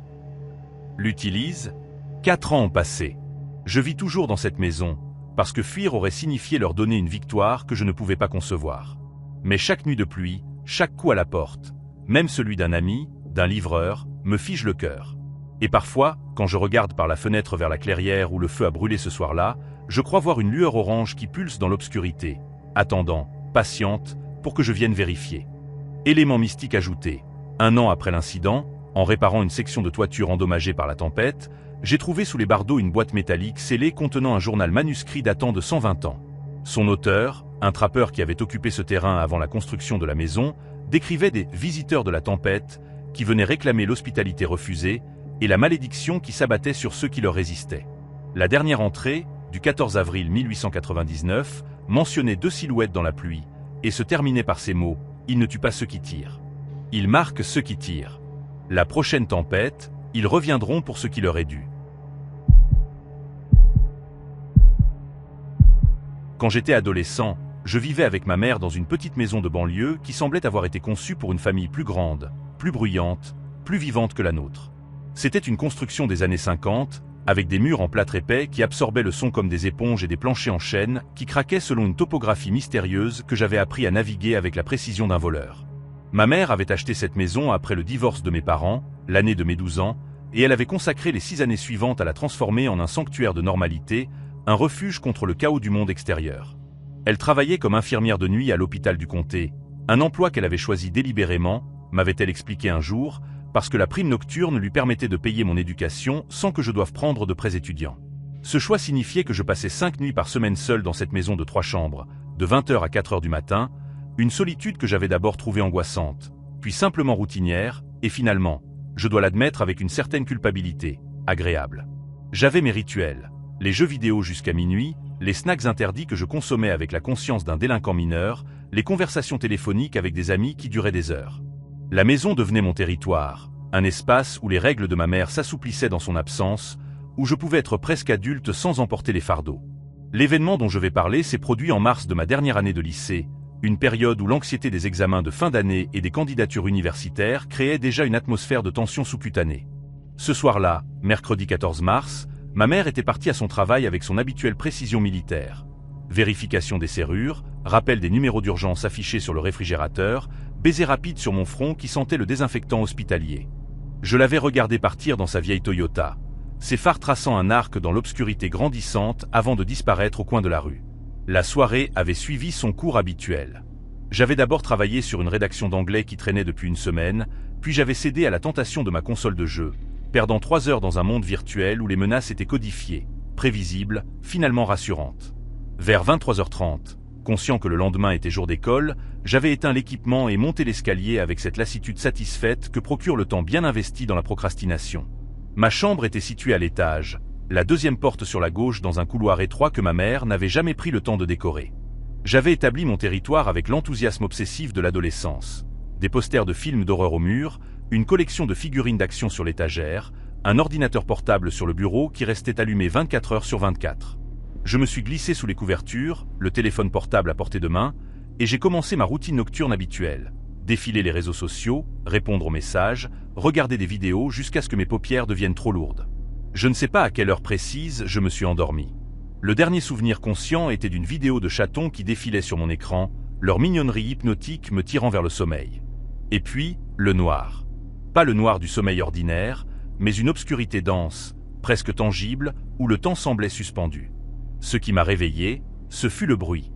l'utilisent. 4 ans ont passé. Je vis toujours dans cette maison, parce que fuir aurait signifié leur donner une victoire que je ne pouvais pas concevoir. Mais chaque nuit de pluie, Chaque coup à la porte, même celui d'un ami, d'un livreur, me fige le cœur. Et parfois, quand je regarde par la fenêtre vers la clairière où le feu a brûlé ce soir-là, je crois voir une lueur orange qui pulse dans l'obscurité, attendant, patiente, pour que je vienne vérifier. Élément mystique ajouté, 1 an après l'incident, en réparant une section de toiture endommagée par la tempête, j'ai trouvé sous les bardeaux une boîte métallique scellée contenant un journal manuscrit datant de 120 ans. Son auteur, un trappeur qui avait occupé ce terrain avant la construction de la maison, décrivait des « visiteurs de la tempête » qui venaient réclamer l'hospitalité refusée et la malédiction qui s'abattait sur ceux qui leur résistaient. La dernière entrée, du 14 avril 1899, mentionnait 2 silhouettes dans la pluie et se terminait par ces mots « Il ne tue pas ceux qui tirent. Il marque ceux qui tirent. La prochaine tempête, ils reviendront pour ce qui leur est dû. » Quand j'étais adolescent, je vivais avec ma mère dans une petite maison de banlieue qui semblait avoir été conçue pour une famille plus grande, plus bruyante, plus vivante que la nôtre. C'était une construction des années 50, avec des murs en plâtre épais qui absorbaient le son comme des éponges et des planchers en chêne qui craquaient selon une topographie mystérieuse que j'avais appris à naviguer avec la précision d'un voleur. Ma mère avait acheté cette maison après le divorce de mes parents, l'année de mes 12 ans, et elle avait consacré les 6 années suivantes à la transformer en un sanctuaire de normalité, un refuge contre le chaos du monde extérieur. Elle travaillait comme infirmière de nuit à l'hôpital du comté, un emploi qu'elle avait choisi délibérément, m'avait-elle expliqué un jour, parce que la prime nocturne lui permettait de payer mon éducation sans que je doive prendre de prêts étudiants. Ce choix signifiait que je passais 5 nuits par semaine seul dans cette maison de 3 chambres, de 20h à 4h du matin, une solitude que j'avais d'abord trouvée angoissante, puis simplement routinière, et finalement, je dois l'admettre avec une certaine culpabilité, agréable. J'avais mes rituels, les jeux vidéo jusqu'à minuit, les snacks interdits que je consommais avec la conscience d'un délinquant mineur, les conversations téléphoniques avec des amis qui duraient des heures. La maison devenait mon territoire, un espace où les règles de ma mère s'assouplissaient dans son absence, où je pouvais être presque adulte sans emporter les fardeaux. L'événement dont je vais parler s'est produit en mars de ma dernière année de lycée, une période où l'anxiété des examens de fin d'année et des candidatures universitaires créait déjà une atmosphère de tension sous-cutanée. Ce soir-là, mercredi 14 mars, ma mère était partie à son travail avec son habituelle précision militaire. Vérification des serrures, rappel des numéros d'urgence affichés sur le réfrigérateur, baiser rapide sur mon front qui sentait le désinfectant hospitalier. Je l'avais regardé partir dans sa vieille Toyota, ses phares traçant un arc dans l'obscurité grandissante avant de disparaître au coin de la rue. La soirée avait suivi son cours habituel. J'avais d'abord travaillé sur une rédaction d'anglais qui traînait depuis une semaine, puis j'avais cédé à la tentation de ma console de jeu, perdant 3 heures dans un monde virtuel où les menaces étaient codifiées, prévisibles, finalement rassurantes. Vers 23h30, conscient que le lendemain était jour d'école, j'avais éteint l'équipement et monté l'escalier avec cette lassitude satisfaite que procure le temps bien investi dans la procrastination. Ma chambre était située à l'étage, la 2e porte sur la gauche dans un couloir étroit que ma mère n'avait jamais pris le temps de décorer. J'avais établi mon territoire avec l'enthousiasme obsessif de l'adolescence. Des posters de films d'horreur au mur, une collection de figurines d'action sur l'étagère, un ordinateur portable sur le bureau qui restait allumé 24 heures sur 24. Je me suis glissé sous les couvertures, le téléphone portable à portée de main, et j'ai commencé ma routine nocturne habituelle. Défiler les réseaux sociaux, répondre aux messages, regarder des vidéos jusqu'à ce que mes paupières deviennent trop lourdes. Je ne sais pas à quelle heure précise je me suis endormi. Le dernier souvenir conscient était d'une vidéo de chatons qui défilaient sur mon écran, leur mignonnerie hypnotique me tirant vers le sommeil. Et puis, le noir. Pas le noir du sommeil ordinaire, mais une obscurité dense, presque tangible, où le temps semblait suspendu. Ce qui m'a réveillé, ce fut le bruit.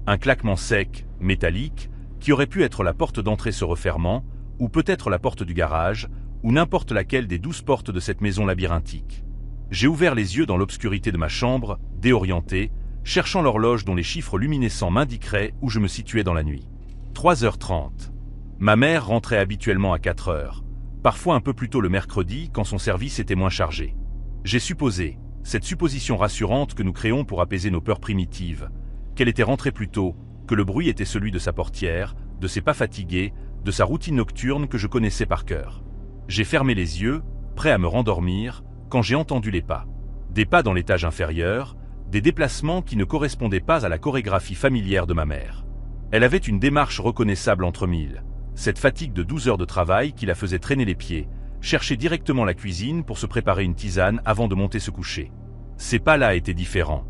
Un claquement sec, métallique, qui aurait pu être la porte d'entrée se refermant, ou peut-être la porte du garage, ou n'importe laquelle des 12 portes de cette maison labyrinthique. J'ai ouvert les yeux dans l'obscurité de ma chambre, déorienté, cherchant l'horloge dont les chiffres luminescents m'indiqueraient où je me situais dans la nuit. 3h30. Ma mère rentrait habituellement à 4h, parfois un peu plus tôt le mercredi quand son service était moins chargé. J'ai supposé, cette supposition rassurante que nous créons pour apaiser nos peurs primitives, qu'elle était rentrée plus tôt, que le bruit était celui de sa portière, de ses pas fatigués, de sa routine nocturne que je connaissais par cœur. J'ai fermé les yeux, prêt à me rendormir, quand j'ai entendu les pas. Des pas dans l'étage inférieur, des déplacements qui ne correspondaient pas à la chorégraphie familière de ma mère. Elle avait une démarche reconnaissable entre mille, cette fatigue de 12 heures de travail qui la faisait traîner les pieds, chercher directement la cuisine pour se préparer une tisane avant de monter se coucher. Ces pas-là étaient différents,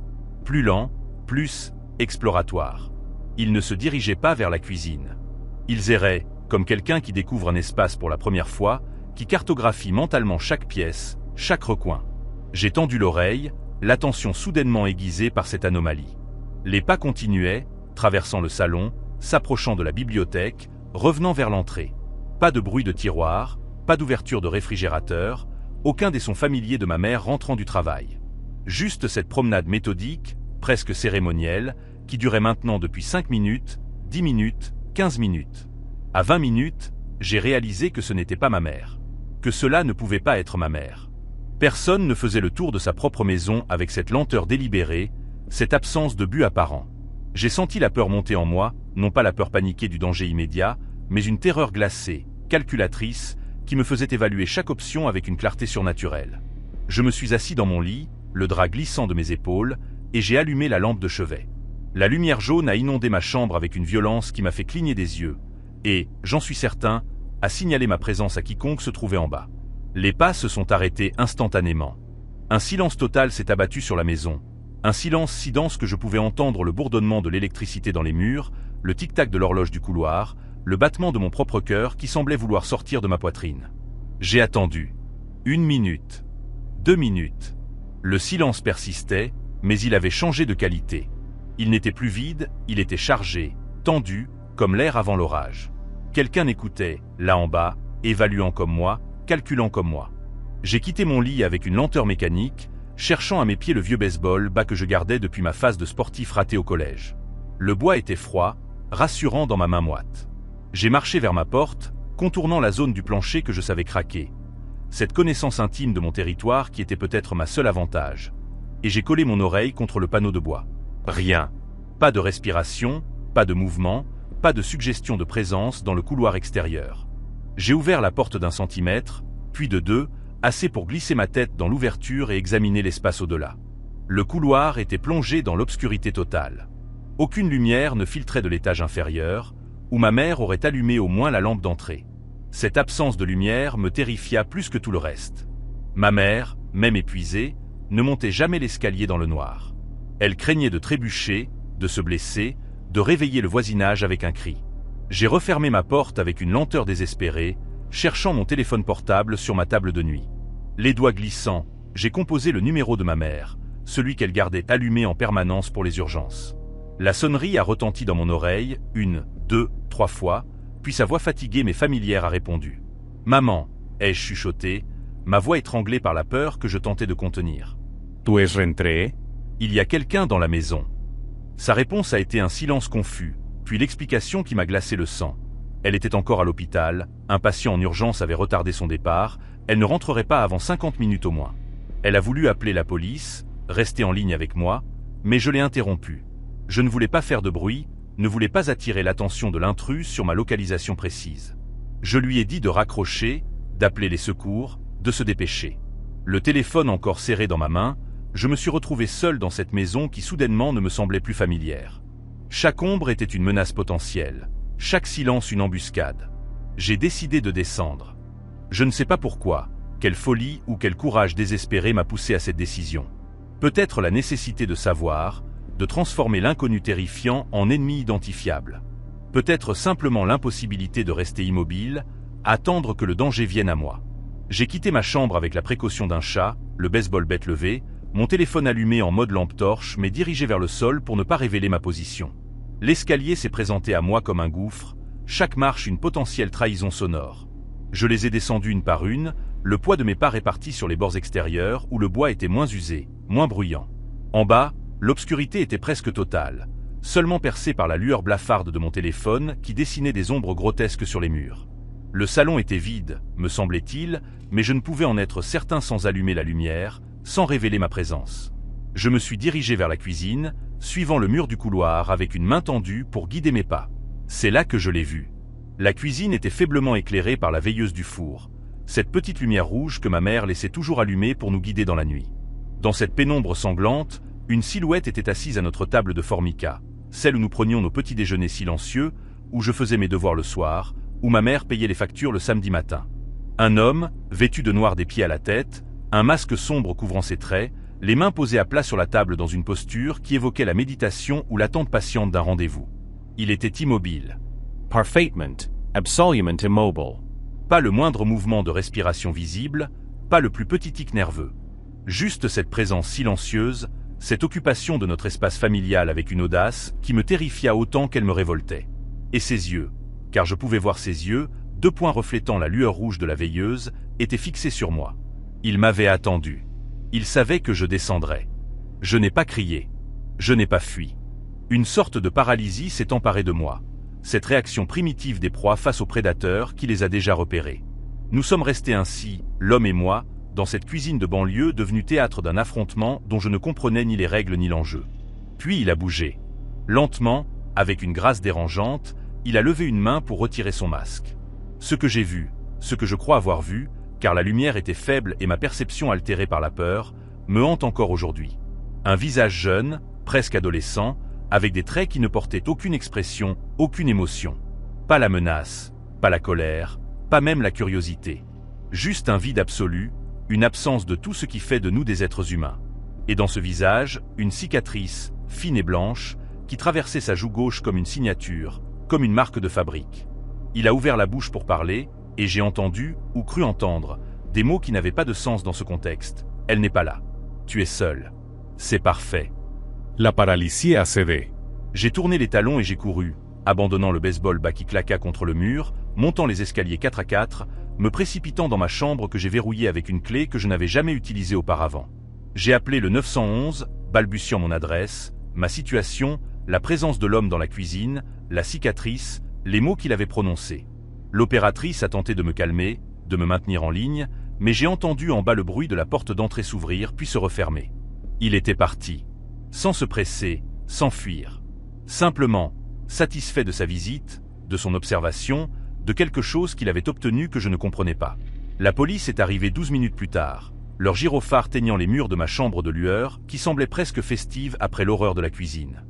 plus lents, plus exploratoires. Ils ne se dirigeaient pas vers la cuisine. Ils erraient, comme quelqu'un qui découvre un espace pour la première fois, qui cartographie mentalement chaque pièce, chaque recoin. J'ai tendu l'oreille, l'attention soudainement aiguisée par cette anomalie. Les pas continuaient, traversant le salon, s'approchant de la bibliothèque, revenant vers l'entrée. Pas de bruit de tiroir, pas d'ouverture de réfrigérateur, aucun des sons familiers de ma mère rentrant du travail. Juste cette promenade méthodique, presque cérémonielle, qui durait maintenant depuis 5 minutes, 10 minutes, 15 minutes. À 20 minutes, j'ai réalisé que ce n'était pas ma mère. Que cela ne pouvait pas être ma mère. Personne ne faisait le tour de sa propre maison avec cette lenteur délibérée, cette absence de but apparent. J'ai senti la peur monter en moi, non pas la peur paniquée du danger immédiat, mais une terreur glacée, calculatrice, qui me faisait évaluer chaque option avec une clarté surnaturelle. Je me suis assis dans mon lit, le drap glissant de mes épaules, et j'ai allumé la lampe de chevet. La lumière jaune a inondé ma chambre avec une violence qui m'a fait cligner des yeux, et, j'en suis certain, a signalé ma présence à quiconque se trouvait en bas. Les pas se sont arrêtés instantanément. Un silence total s'est abattu sur la maison. Un silence si dense que je pouvais entendre le bourdonnement de l'électricité dans les murs, le tic-tac de l'horloge du couloir, le battement de mon propre cœur qui semblait vouloir sortir de ma poitrine. J'ai attendu. 1 minute. 2 minutes. Le silence persistait, mais il avait changé de qualité. Il n'était plus vide, il était chargé, tendu, comme l'air avant l'orage. Quelqu'un écoutait, là en bas, évaluant comme moi, calculant comme moi. J'ai quitté mon lit avec une lenteur mécanique, cherchant à mes pieds le vieux baseball bas que je gardais depuis ma phase de sportif raté au collège. Le bois était froid, rassurant dans ma main moite. J'ai marché vers ma porte, contournant la zone du plancher que je savais craquer. Cette connaissance intime de mon territoire qui était peut-être ma seule avantage. Et j'ai collé mon oreille contre le panneau de bois. Rien. Pas de respiration, pas de mouvement, pas de suggestion de présence dans le couloir extérieur. J'ai ouvert la porte d'1 centimètre, puis de 2, assez pour glisser ma tête dans l'ouverture et examiner l'espace au-delà. Le couloir était plongé dans l'obscurité totale. Aucune lumière ne filtrait de l'étage inférieur, où ma mère aurait allumé au moins la lampe d'entrée. Cette absence de lumière me terrifia plus que tout le reste. Ma mère, même épuisée, ne montait jamais l'escalier dans le noir. Elle craignait de trébucher, de se blesser, de réveiller le voisinage avec un cri. J'ai refermé ma porte avec une lenteur désespérée, cherchant mon téléphone portable sur ma table de nuit. Les doigts glissants, j'ai composé le numéro de ma mère, celui qu'elle gardait allumé en permanence pour les urgences. La sonnerie a retenti dans mon oreille, 1, 2, 3 fois, puis sa voix fatiguée mais familière a répondu. « Maman », ai-je chuchoté, ma voix étranglée par la peur que je tentais de contenir. « Tu es rentré ?» Il y a quelqu'un dans la maison. Sa réponse a été un silence confus, puis l'explication qui m'a glacé le sang. Elle était encore à l'hôpital, un patient en urgence avait retardé son départ, elle ne rentrerait pas avant 50 minutes au moins. Elle a voulu appeler la police, rester en ligne avec moi, mais je l'ai interrompue. Je ne voulais pas faire de bruit, ne voulais pas attirer l'attention de l'intrus sur ma localisation précise. Je lui ai dit de raccrocher, d'appeler les secours, de se dépêcher. Le téléphone encore serré dans ma main, je me suis retrouvé seul dans cette maison qui soudainement ne me semblait plus familière. Chaque ombre était une menace potentielle, chaque silence une embuscade. J'ai décidé de descendre. Je ne sais pas pourquoi, quelle folie ou quel courage désespéré m'a poussé à cette décision. Peut-être la nécessité de savoir, de transformer l'inconnu terrifiant en ennemi identifiable. Peut-être simplement l'impossibilité de rester immobile, attendre que le danger vienne à moi. J'ai quitté ma chambre avec la précaution d'un chat, le baseball bête levé, mon téléphone allumé en mode lampe torche mais dirigé vers le sol pour ne pas révéler ma position. L'escalier s'est présenté à moi comme un gouffre, chaque marche une potentielle trahison sonore. Je les ai descendus une par une, le poids de mes pas répartis sur les bords extérieurs où le bois était moins usé, moins bruyant. En bas, l'obscurité était presque totale, seulement percée par la lueur blafarde de mon téléphone qui dessinait des ombres grotesques sur les murs. Le salon était vide, me semblait-il, mais je ne pouvais en être certain sans allumer la lumière, sans révéler ma présence. Je me suis dirigé vers la cuisine, suivant le mur du couloir avec une main tendue pour guider mes pas. C'est là que je l'ai vue. La cuisine était faiblement éclairée par la veilleuse du four, cette petite lumière rouge que ma mère laissait toujours allumée pour nous guider dans la nuit. Dans cette pénombre sanglante, une silhouette était assise à notre table de formica, celle où nous prenions nos petits déjeuners silencieux, où je faisais mes devoirs le soir, où ma mère payait les factures le samedi matin. Un homme, vêtu de noir des pieds à la tête, un masque sombre couvrant ses traits, les mains posées à plat sur la table dans une posture qui évoquait la méditation ou l'attente patiente d'un rendez-vous. Il était immobile. parfaitement, absolument immobile. Pas le moindre mouvement de respiration visible, pas le plus petit tic nerveux. Juste cette présence silencieuse, cette occupation de notre espace familial avec une audace qui me terrifia autant qu'elle me révoltait. Et ses yeux, car je pouvais voir ses yeux, 2 points reflétant la lueur rouge de la veilleuse, étaient fixés sur moi. Il m'avait attendu. Il savait que je descendrais. Je n'ai pas crié. Je n'ai pas fui. Une sorte de paralysie s'est emparée de moi. Cette réaction primitive des proies face aux prédateurs qui les a déjà repérés. Nous sommes restés ainsi, l'homme et moi, dans cette cuisine de banlieue devenue théâtre d'un affrontement dont je ne comprenais ni les règles ni l'enjeu. Puis il a bougé. Lentement, avec une grâce dérangeante, il a levé une main pour retirer son masque. Ce que j'ai vu, ce que je crois avoir vu, car la lumière était faible et ma perception altérée par la peur, me hante encore aujourd'hui. Un visage jeune, presque adolescent, avec des traits qui ne portaient aucune expression, aucune émotion. Pas la menace, pas la colère, pas même la curiosité. Juste un vide absolu, une absence de tout ce qui fait de nous des êtres humains. Et dans ce visage, une cicatrice, fine et blanche, qui traversait sa joue gauche comme une signature, comme une marque de fabrique. Il a ouvert la bouche pour parler, et j'ai entendu, ou cru entendre, des mots qui n'avaient pas de sens dans ce contexte. Elle n'est pas là. Tu es seul. C'est parfait. La paralysie a cédé. J'ai tourné les talons et j'ai couru, abandonnant le baseball bas qui claqua contre le mur, montant les escaliers 4 à 4, me précipitant dans ma chambre que j'ai verrouillée avec une clé que je n'avais jamais utilisée auparavant. J'ai appelé le 911, balbutiant mon adresse, ma situation, la présence de l'homme dans la cuisine, la cicatrice, les mots qu'il avait prononcés. L'opératrice a tenté de me calmer, de me maintenir en ligne, mais j'ai entendu en bas le bruit de la porte d'entrée s'ouvrir puis se refermer. Il était parti. Sans se presser, sans fuir. Simplement, satisfait de sa visite, de son observation, de quelque chose qu'il avait obtenu que je ne comprenais pas. La police est arrivée 12 minutes plus tard, leur gyrophare teignant les murs de ma chambre de lueur, qui semblait presque festive après l'horreur de la cuisine.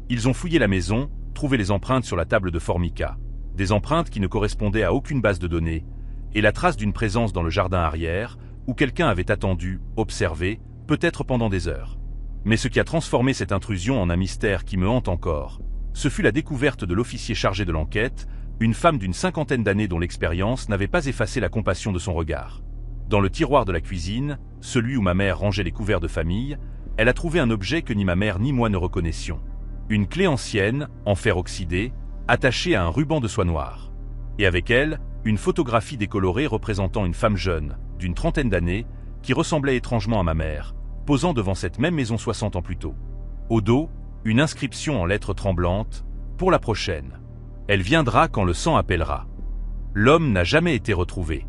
Ils ont fouillé la maison, trouvé les empreintes sur la table de formica, des empreintes qui ne correspondaient à aucune base de données, et la trace d'une présence dans le jardin arrière, où quelqu'un avait attendu, observé, peut-être pendant des heures. Mais ce qui a transformé cette intrusion en un mystère qui me hante encore, ce fut la découverte de l'officier chargé de l'enquête, une femme d'une 50aine d'années dont l'expérience n'avait pas effacé la compassion de son regard. Dans le tiroir de la cuisine, celui où ma mère rangeait les couverts de famille, elle a trouvé un objet que ni ma mère ni moi ne reconnaissions. Une clé ancienne, en fer oxydé, attachée à un ruban de soie noire. Et avec elle, une photographie décolorée représentant une femme jeune, d'une 30aine d'années, qui ressemblait étrangement à ma mère, posant devant cette même maison 60 ans plus tôt. Au dos, une inscription en lettres tremblantes, « Pour la prochaine. Elle viendra quand le sang appellera. » L'homme n'a jamais été retrouvé.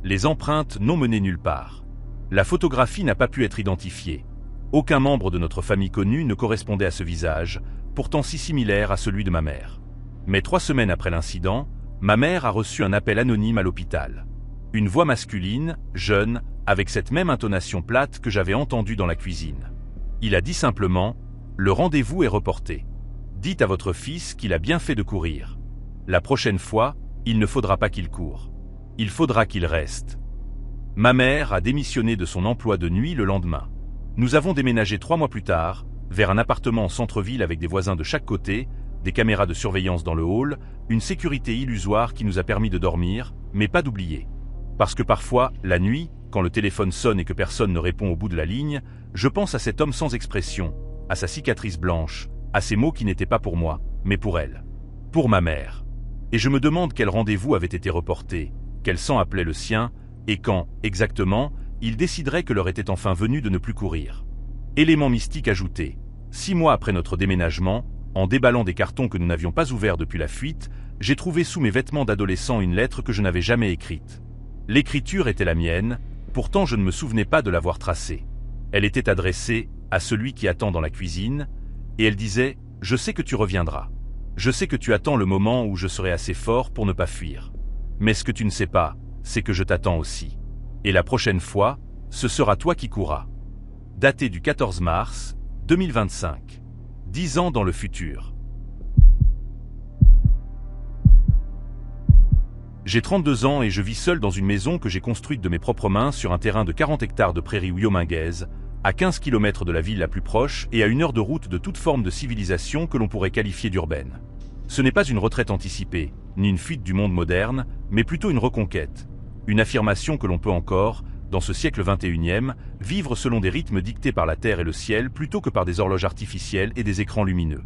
Les empreintes n'ont mené nulle part. La photographie n'a pas pu être identifiée. Aucun membre de notre famille connue ne correspondait à ce visage, pourtant si similaire à celui de ma mère. Mais 3 semaines après l'incident, ma mère a reçu un appel anonyme à l'hôpital. Une voix masculine, jeune, avec cette même intonation plate que j'avais entendue dans la cuisine. Il a dit simplement « Le rendez-vous est reporté. Dites à votre fils qu'il a bien fait de courir. La prochaine fois, il ne faudra pas qu'il court. Il faudra qu'il reste. » Ma mère a démissionné de son emploi de nuit le lendemain. Nous avons déménagé 3 mois plus tard, vers un appartement en centre-ville avec des voisins de chaque côté, des caméras de surveillance dans le hall, une sécurité illusoire qui nous a permis de dormir, mais pas d'oublier. Parce que parfois, la nuit, quand le téléphone sonne et que personne ne répond au bout de la ligne, je pense à cet homme sans expression, à sa cicatrice blanche, à ces mots qui n'étaient pas pour moi, mais pour elle. Pour ma mère. Et je me demande quel rendez-vous avait été reporté, quel sang appelait le sien, et quand, exactement, il déciderait que l'heure était enfin venue de ne plus courir. Élément mystique ajouté. 6 mois après notre déménagement, en déballant des cartons que nous n'avions pas ouverts depuis la fuite, j'ai trouvé sous mes vêtements d'adolescent une lettre que je n'avais jamais écrite. L'écriture était la mienne, pourtant je ne me souvenais pas de l'avoir tracée. Elle était adressée à celui qui attend dans la cuisine, et elle disait « Je sais que tu reviendras. Je sais que tu attends le moment où je serai assez fort pour ne pas fuir. Mais ce que tu ne sais pas, c'est que je t'attends aussi. Et la prochaine fois, ce sera toi qui courras. » Daté du 14 mars 2025. 10 ans dans le futur. J'ai 32 ans et je vis seul dans une maison que j'ai construite de mes propres mains sur un terrain de 40 hectares de prairies wyomingaises, à 15 km de la ville la plus proche et à 1 heure de route de toute forme de civilisation que l'on pourrait qualifier d'urbaine. Ce n'est pas une retraite anticipée, ni une fuite du monde moderne, mais plutôt une reconquête. Une affirmation que l'on peut encore, dans ce siècle XXIe, vivre selon des rythmes dictés par la terre et le ciel plutôt que par des horloges artificielles et des écrans lumineux.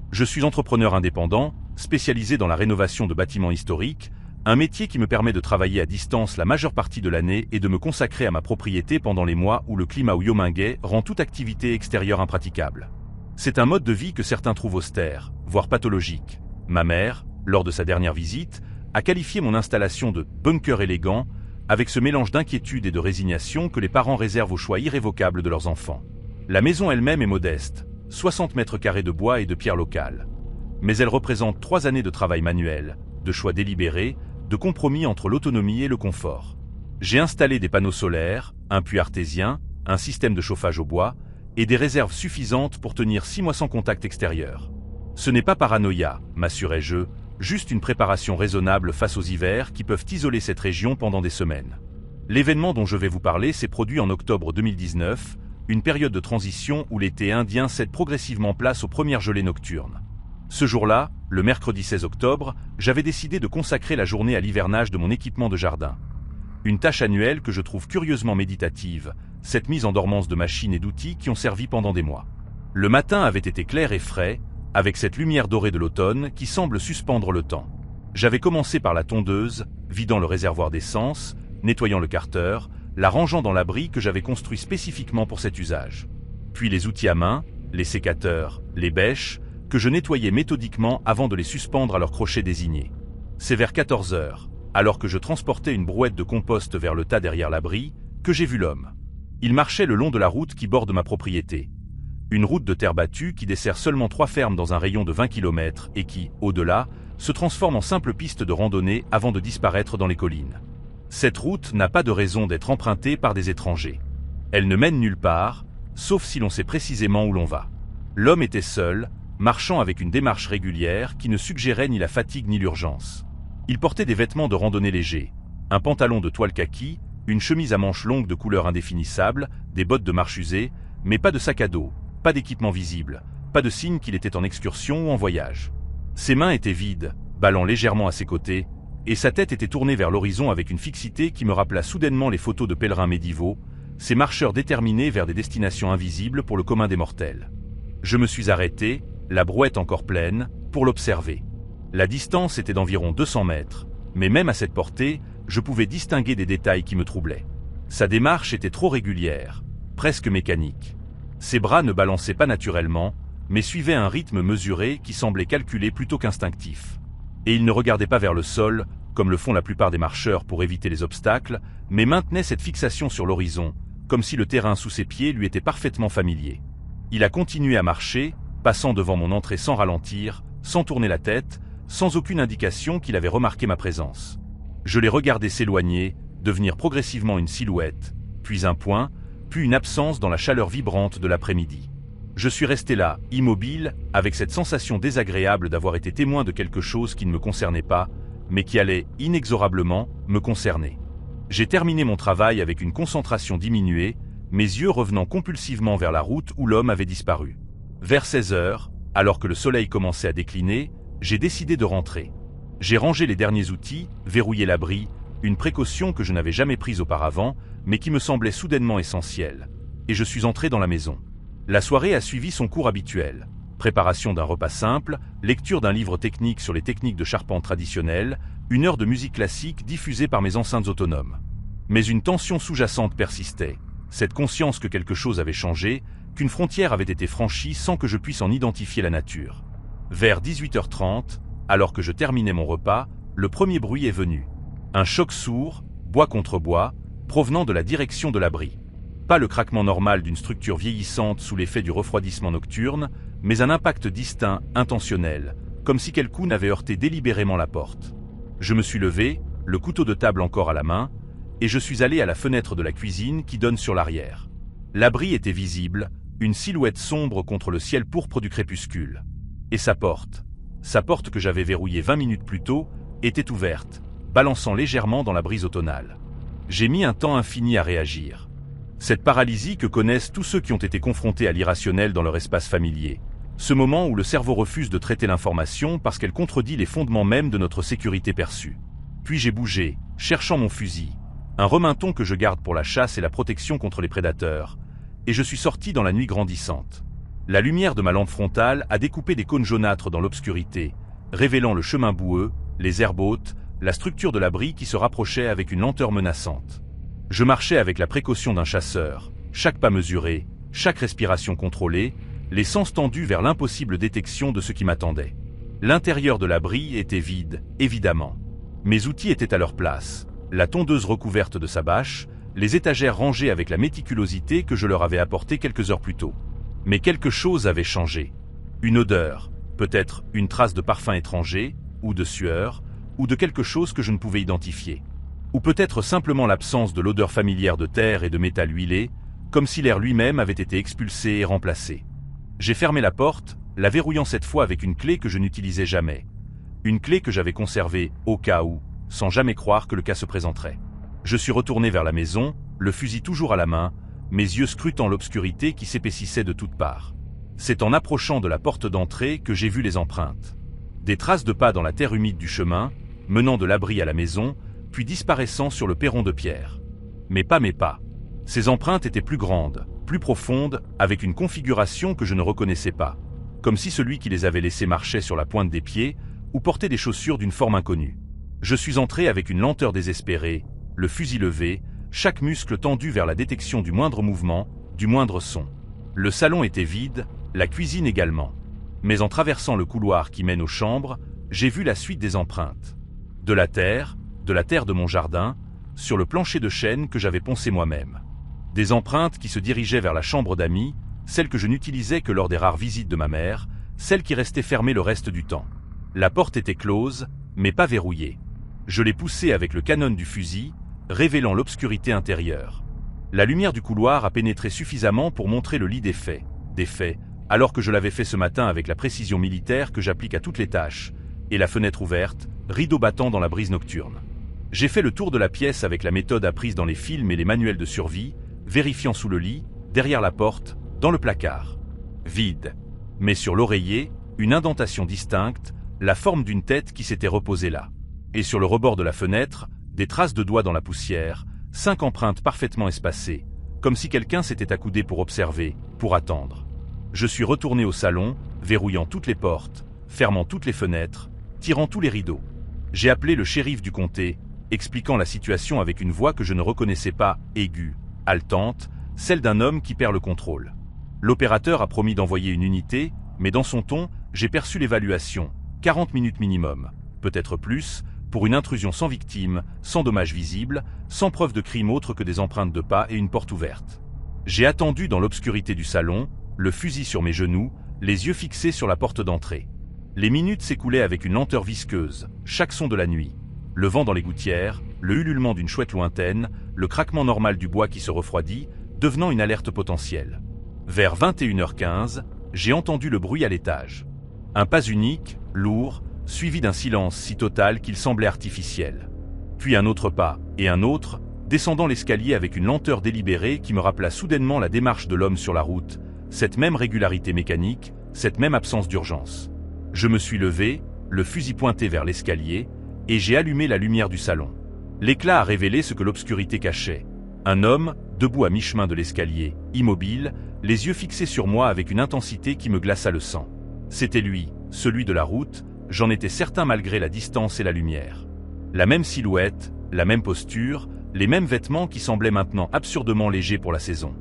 Je suis entrepreneur indépendant, spécialisé dans la rénovation de bâtiments historiques, un métier qui me permet de travailler à distance la majeure partie de l'année et de me consacrer à ma propriété pendant les mois où le climat yominguais rend toute activité extérieure impraticable. C'est un mode de vie que certains trouvent austère, voire pathologique. Ma mère, lors de sa dernière visite, a qualifié mon installation de « bunker élégant » avec ce mélange d'inquiétude et de résignation que les parents réservent au choix irrévocable de leurs enfants. La maison elle-même est modeste, 60 mètres carrés de bois et de pierre locale. Mais elle représente 3 années de travail manuel, de choix délibérés, de compromis entre l'autonomie et le confort. J'ai installé des panneaux solaires, un puits artésien, un système de chauffage au bois et des réserves suffisantes pour tenir 6 mois sans contact extérieur. Ce n'est pas paranoïa, m'assurais-je, juste une préparation raisonnable face aux hivers qui peuvent isoler cette région pendant des semaines. L'événement dont je vais vous parler s'est produit en octobre 2019, une période de transition où l'été indien cède progressivement place aux premières gelées nocturnes. Ce jour-là, le mercredi 16 octobre, j'avais décidé de consacrer la journée à l'hivernage de mon équipement de jardin. Une tâche annuelle que je trouve curieusement méditative, cette mise en dormance de machines et d'outils qui ont servi pendant des mois. Le matin avait été clair et frais, avec cette lumière dorée de l'automne qui semble suspendre le temps. J'avais commencé par la tondeuse, vidant le réservoir d'essence, nettoyant le carter, la rangeant dans l'abri que j'avais construit spécifiquement pour cet usage. Puis les outils à main, les sécateurs, les bêches, que je nettoyais méthodiquement avant de les suspendre à leur crochet désigné. C'est vers 14 heures, alors que je transportais une brouette de compost vers le tas derrière l'abri, que j'ai vu l'homme. Il marchait le long de la route qui borde ma propriété. Une route de terre battue qui dessert seulement 3 fermes dans un rayon de 20 km et qui, au-delà, se transforme en simple piste de randonnée avant de disparaître dans les collines. Cette route n'a pas de raison d'être empruntée par des étrangers. Elle ne mène nulle part, sauf si l'on sait précisément où l'on va. L'homme était seul, marchant avec une démarche régulière qui ne suggérait ni la fatigue ni l'urgence. Il portait des vêtements de randonnée légers, un pantalon de toile kaki, une chemise à manches longues de couleur indéfinissable, des bottes de marche usées, mais pas de sac à dos, pas d'équipement visible, pas de signe qu'il était en excursion ou en voyage. Ses mains étaient vides, ballant légèrement à ses côtés, et sa tête était tournée vers l'horizon avec une fixité qui me rappela soudainement les photos de pèlerins médiévaux, ces marcheurs déterminés vers des destinations invisibles pour le commun des mortels. Je me suis arrêté, la brouette encore pleine, pour l'observer. La distance était d'environ 200 mètres, mais même à cette portée, je pouvais distinguer des détails qui me troublaient. Sa démarche était trop régulière, presque mécanique. Ses bras ne balançaient pas naturellement, mais suivaient un rythme mesuré qui semblait calculé plutôt qu'instinctif. Et il ne regardait pas vers le sol, comme le font la plupart des marcheurs pour éviter les obstacles, mais maintenait cette fixation sur l'horizon, comme si le terrain sous ses pieds lui était parfaitement familier. Il a continué à marcher, passant devant mon entrée sans ralentir, sans tourner la tête, sans aucune indication qu'il avait remarqué ma présence. Je l'ai regardé s'éloigner, devenir progressivement une silhouette, puis un point, puis une absence dans la chaleur vibrante de l'après-midi. Je suis resté là, immobile, avec cette sensation désagréable d'avoir été témoin de quelque chose qui ne me concernait pas, mais qui allait, inexorablement, me concerner. J'ai terminé mon travail avec une concentration diminuée, mes yeux revenant compulsivement vers la route où l'homme avait disparu. Vers 16 heures, alors que le soleil commençait à décliner, j'ai décidé de rentrer. J'ai rangé les derniers outils, verrouillé l'abri, une précaution que je n'avais jamais prise auparavant, mais qui me semblait soudainement essentielle, et je suis entré dans la maison. La soirée a suivi son cours habituel. Préparation d'un repas simple, lecture d'un livre technique sur les techniques de charpente traditionnelles, 1 heure de musique classique diffusée par mes enceintes autonomes. Mais une tension sous-jacente persistait, cette conscience que quelque chose avait changé, qu'une frontière avait été franchie sans que je puisse en identifier la nature. Vers 18h30, alors que je terminais mon repas, le premier bruit est venu. Un choc sourd, bois contre bois, provenant de la direction de l'abri. Pas le craquement normal d'une structure vieillissante sous l'effet du refroidissement nocturne, mais un impact distinct, intentionnel, comme si quelqu'un avait heurté délibérément la porte. Je me suis levé, le couteau de table encore à la main, et je suis allé à la fenêtre de la cuisine qui donne sur l'arrière. L'abri était visible, une silhouette sombre contre le ciel pourpre du crépuscule. Et sa porte que j'avais verrouillée 20 minutes plus tôt, était ouverte, balançant légèrement dans la brise automnale. J'ai mis un temps infini à réagir. Cette paralysie que connaissent tous ceux qui ont été confrontés à l'irrationnel dans leur espace familier. Ce moment où le cerveau refuse de traiter l'information parce qu'elle contredit les fondements mêmes de notre sécurité perçue. Puis j'ai bougé, cherchant mon fusil, un reminton que je garde pour la chasse et la protection contre les prédateurs, et je suis sorti dans la nuit grandissante. La lumière de ma lampe frontale a découpé des cônes jaunâtres dans l'obscurité, révélant le chemin boueux, les herbes hautes, la structure de l'abri qui se rapprochait avec une lenteur menaçante. Je marchais avec la précaution d'un chasseur, chaque pas mesuré, chaque respiration contrôlée, les sens tendus vers l'impossible détection de ce qui m'attendait. L'intérieur de l'abri était vide, évidemment. Mes outils étaient à leur place, la tondeuse recouverte de sa bâche, les étagères rangées avec la méticulosité que je leur avais apportée quelques heures plus tôt. Mais quelque chose avait changé. Une odeur, peut-être une trace de parfum étranger, ou de sueur, ou de quelque chose que je ne pouvais identifier. Ou peut-être simplement l'absence de l'odeur familière de terre et de métal huilé, comme si l'air lui-même avait été expulsé et remplacé. J'ai fermé la porte, la verrouillant cette fois avec une clé que je n'utilisais jamais. Une clé que j'avais conservée au cas où, sans jamais croire que le cas se présenterait. Je suis retourné vers la maison, le fusil toujours à la main, mes yeux scrutant l'obscurité qui s'épaississait de toutes parts. C'est en approchant de la porte d'entrée que j'ai vu les empreintes. Des traces de pas dans la terre humide du chemin, menant de l'abri à la maison, puis disparaissant sur le perron de pierre. Mes pas. Ces empreintes étaient plus grandes, plus profondes, avec une configuration que je ne reconnaissais pas, comme si celui qui les avait laissées marchait sur la pointe des pieds ou portait des chaussures d'une forme inconnue. Je suis entré avec une lenteur désespérée, le fusil levé, chaque muscle tendu vers la détection du moindre mouvement, du moindre son. Le salon était vide, la cuisine également. Mais en traversant le couloir qui mène aux chambres, j'ai vu la suite des empreintes. De la terre de mon jardin, sur le plancher de chêne que j'avais poncé moi-même. Des empreintes qui se dirigeaient vers la chambre d'amis, celle que je n'utilisais que lors des rares visites de ma mère, celle qui restait fermée le reste du temps. La porte était close, mais pas verrouillée. Je l'ai poussée avec le canon du fusil, révélant l'obscurité intérieure. La lumière du couloir a pénétré suffisamment pour montrer le lit des faits, alors que je l'avais fait ce matin avec la précision militaire que j'applique à toutes les tâches, et la fenêtre ouverte, rideau battant dans la brise nocturne. J'ai fait le tour de la pièce avec la méthode apprise dans les films et les manuels de survie, vérifiant sous le lit, derrière la porte, dans le placard. Vide. Mais sur l'oreiller, une indentation distincte, la forme d'une tête qui s'était reposée là. Et sur le rebord de la fenêtre, des traces de doigts dans la poussière, 5 empreintes parfaitement espacées, comme si quelqu'un s'était accoudé pour observer, pour attendre. Je suis retourné au salon, verrouillant toutes les portes, fermant toutes les fenêtres, tirant tous les rideaux. J'ai appelé le shérif du comté, expliquant la situation avec une voix que je ne reconnaissais pas, aiguë, haletante, celle d'un homme qui perd le contrôle. L'opérateur a promis d'envoyer une unité, mais dans son ton, j'ai perçu l'évaluation, 40 minutes minimum, peut-être plus, pour une intrusion sans victime, sans dommages visibles, sans preuve de crime autre que des empreintes de pas et une porte ouverte. J'ai attendu dans l'obscurité du salon, le fusil sur mes genoux, les yeux fixés sur la porte d'entrée. Les minutes s'écoulaient avec une lenteur visqueuse, chaque son de la nuit. Le vent dans les gouttières, le ululement d'une chouette lointaine, le craquement normal du bois qui se refroidit, devenant une alerte potentielle. Vers 21h15, j'ai entendu le bruit à l'étage. Un pas unique, lourd, suivi d'un silence si total qu'il semblait artificiel. Puis un autre pas, et un autre, descendant l'escalier avec une lenteur délibérée qui me rappela soudainement la démarche de l'homme sur la route, cette même régularité mécanique, cette même absence d'urgence. Je me suis levé, le fusil pointé vers l'escalier, et j'ai allumé la lumière du salon. L'éclat a révélé ce que l'obscurité cachait. Un homme, debout à mi-chemin de l'escalier, immobile, les yeux fixés sur moi avec une intensité qui me glaça le sang. C'était lui, celui de la route, j'en étais certain malgré la distance et la lumière. La même silhouette, la même posture, les mêmes vêtements qui semblaient maintenant absurdement légers pour la saison.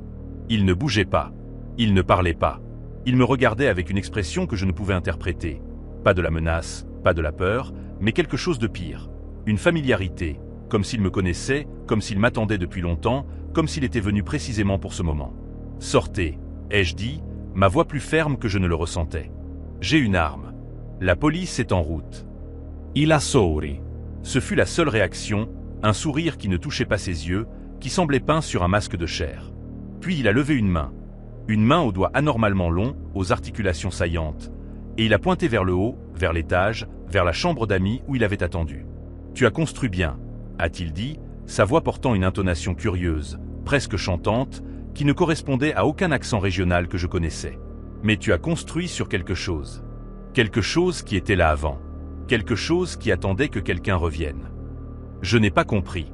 Il ne bougeait pas. Il ne parlait pas. Il me regardait avec une expression que je ne pouvais interpréter. Pas de la menace, pas de la peur, mais quelque chose de pire. Une familiarité, comme s'il me connaissait, comme s'il m'attendait depuis longtemps, comme s'il était venu précisément pour ce moment. « Sortez », ai-je dit, ma voix plus ferme que je ne le ressentais. « J'ai une arme. La police est en route. » Il a souri. Ce fut la seule réaction, un sourire qui ne touchait pas ses yeux, qui semblait peint sur un masque de chair. Puis il a levé une main aux doigts anormalement longs, aux articulations saillantes, et il a pointé vers le haut, vers l'étage, vers la chambre d'amis où il avait attendu. « Tu as construit bien », a-t-il dit, sa voix portant une intonation curieuse, presque chantante, qui ne correspondait à aucun accent régional que je connaissais. Mais tu as construit sur quelque chose. Quelque chose qui était là avant. Quelque chose qui attendait que quelqu'un revienne. Je n'ai pas compris.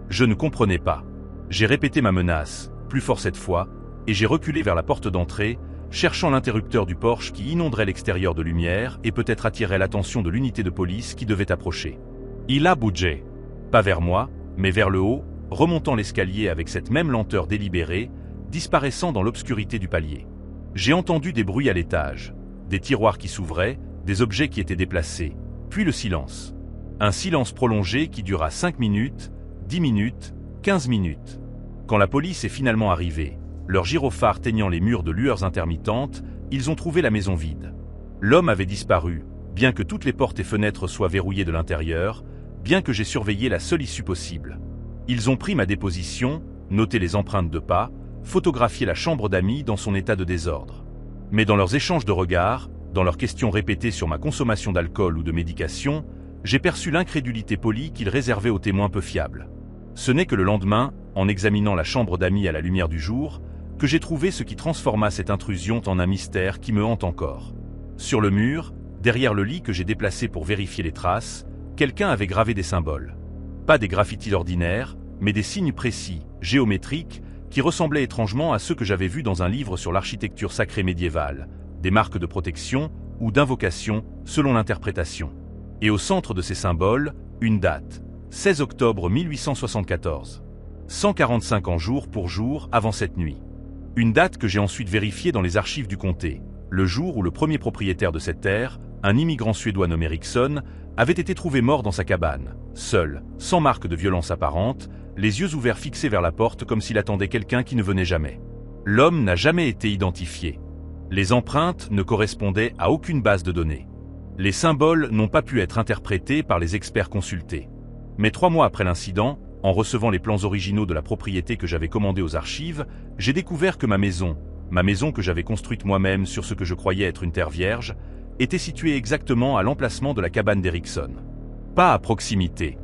Je ne comprenais pas. J'ai répété ma menace, plus fort cette fois, et j'ai reculé vers la porte d'entrée, cherchant l'interrupteur du Porsche qui inonderait l'extérieur de lumière et peut-être attirerait l'attention de l'unité de police qui devait approcher. Il a bougé. Pas vers moi, mais vers le haut, remontant l'escalier avec cette même lenteur délibérée, disparaissant dans l'obscurité du palier. J'ai entendu des bruits à l'étage, des tiroirs qui s'ouvraient, des objets qui étaient déplacés, puis le silence. Un silence prolongé qui dura 5 minutes, 10 minutes, 15 minutes. Quand la police est finalement arrivée, leurs gyrophares teignant les murs de lueurs intermittentes, ils ont trouvé la maison vide. L'homme avait disparu, bien que toutes les portes et fenêtres soient verrouillées de l'intérieur, bien que j'ai surveillé la seule issue possible. Ils ont pris ma déposition, noté les empreintes de pas, photographié la chambre d'amis dans son état de désordre. Mais dans leurs échanges de regards, dans leurs questions répétées sur ma consommation d'alcool ou de médication, j'ai perçu l'incrédulité polie qu'ils réservaient aux témoins peu fiables. Ce n'est que le lendemain, en examinant la chambre d'amis à la lumière du jour, que j'ai trouvé ce qui transforma cette intrusion en un mystère qui me hante encore. Sur le mur, derrière le lit que j'ai déplacé pour vérifier les traces, quelqu'un avait gravé des symboles. Pas des graffitis ordinaires, mais des signes précis, géométriques, qui ressemblaient étrangement à ceux que j'avais vus dans un livre sur l'architecture sacrée médiévale, des marques de protection ou d'invocation selon l'interprétation. Et au centre de ces symboles, une date, 16 octobre 1874. 145 ans jour pour jour avant cette nuit. Une date que j'ai ensuite vérifiée dans les archives du comté, le jour où le premier propriétaire de cette terre, un immigrant suédois nommé Eriksson, avait été trouvé mort dans sa cabane, seul, sans marque de violence apparente, les yeux ouverts fixés vers la porte comme s'il attendait quelqu'un qui ne venait jamais. L'homme n'a jamais été identifié. Les empreintes ne correspondaient à aucune base de données. Les symboles n'ont pas pu être interprétés par les experts consultés. Mais 3 mois après l'incident, en recevant les plans originaux de la propriété que j'avais commandée aux archives, j'ai découvert que ma maison que j'avais construite moi-même sur ce que je croyais être une terre vierge, était située exactement à l'emplacement de la cabane d'Eriksson. Pas à proximité.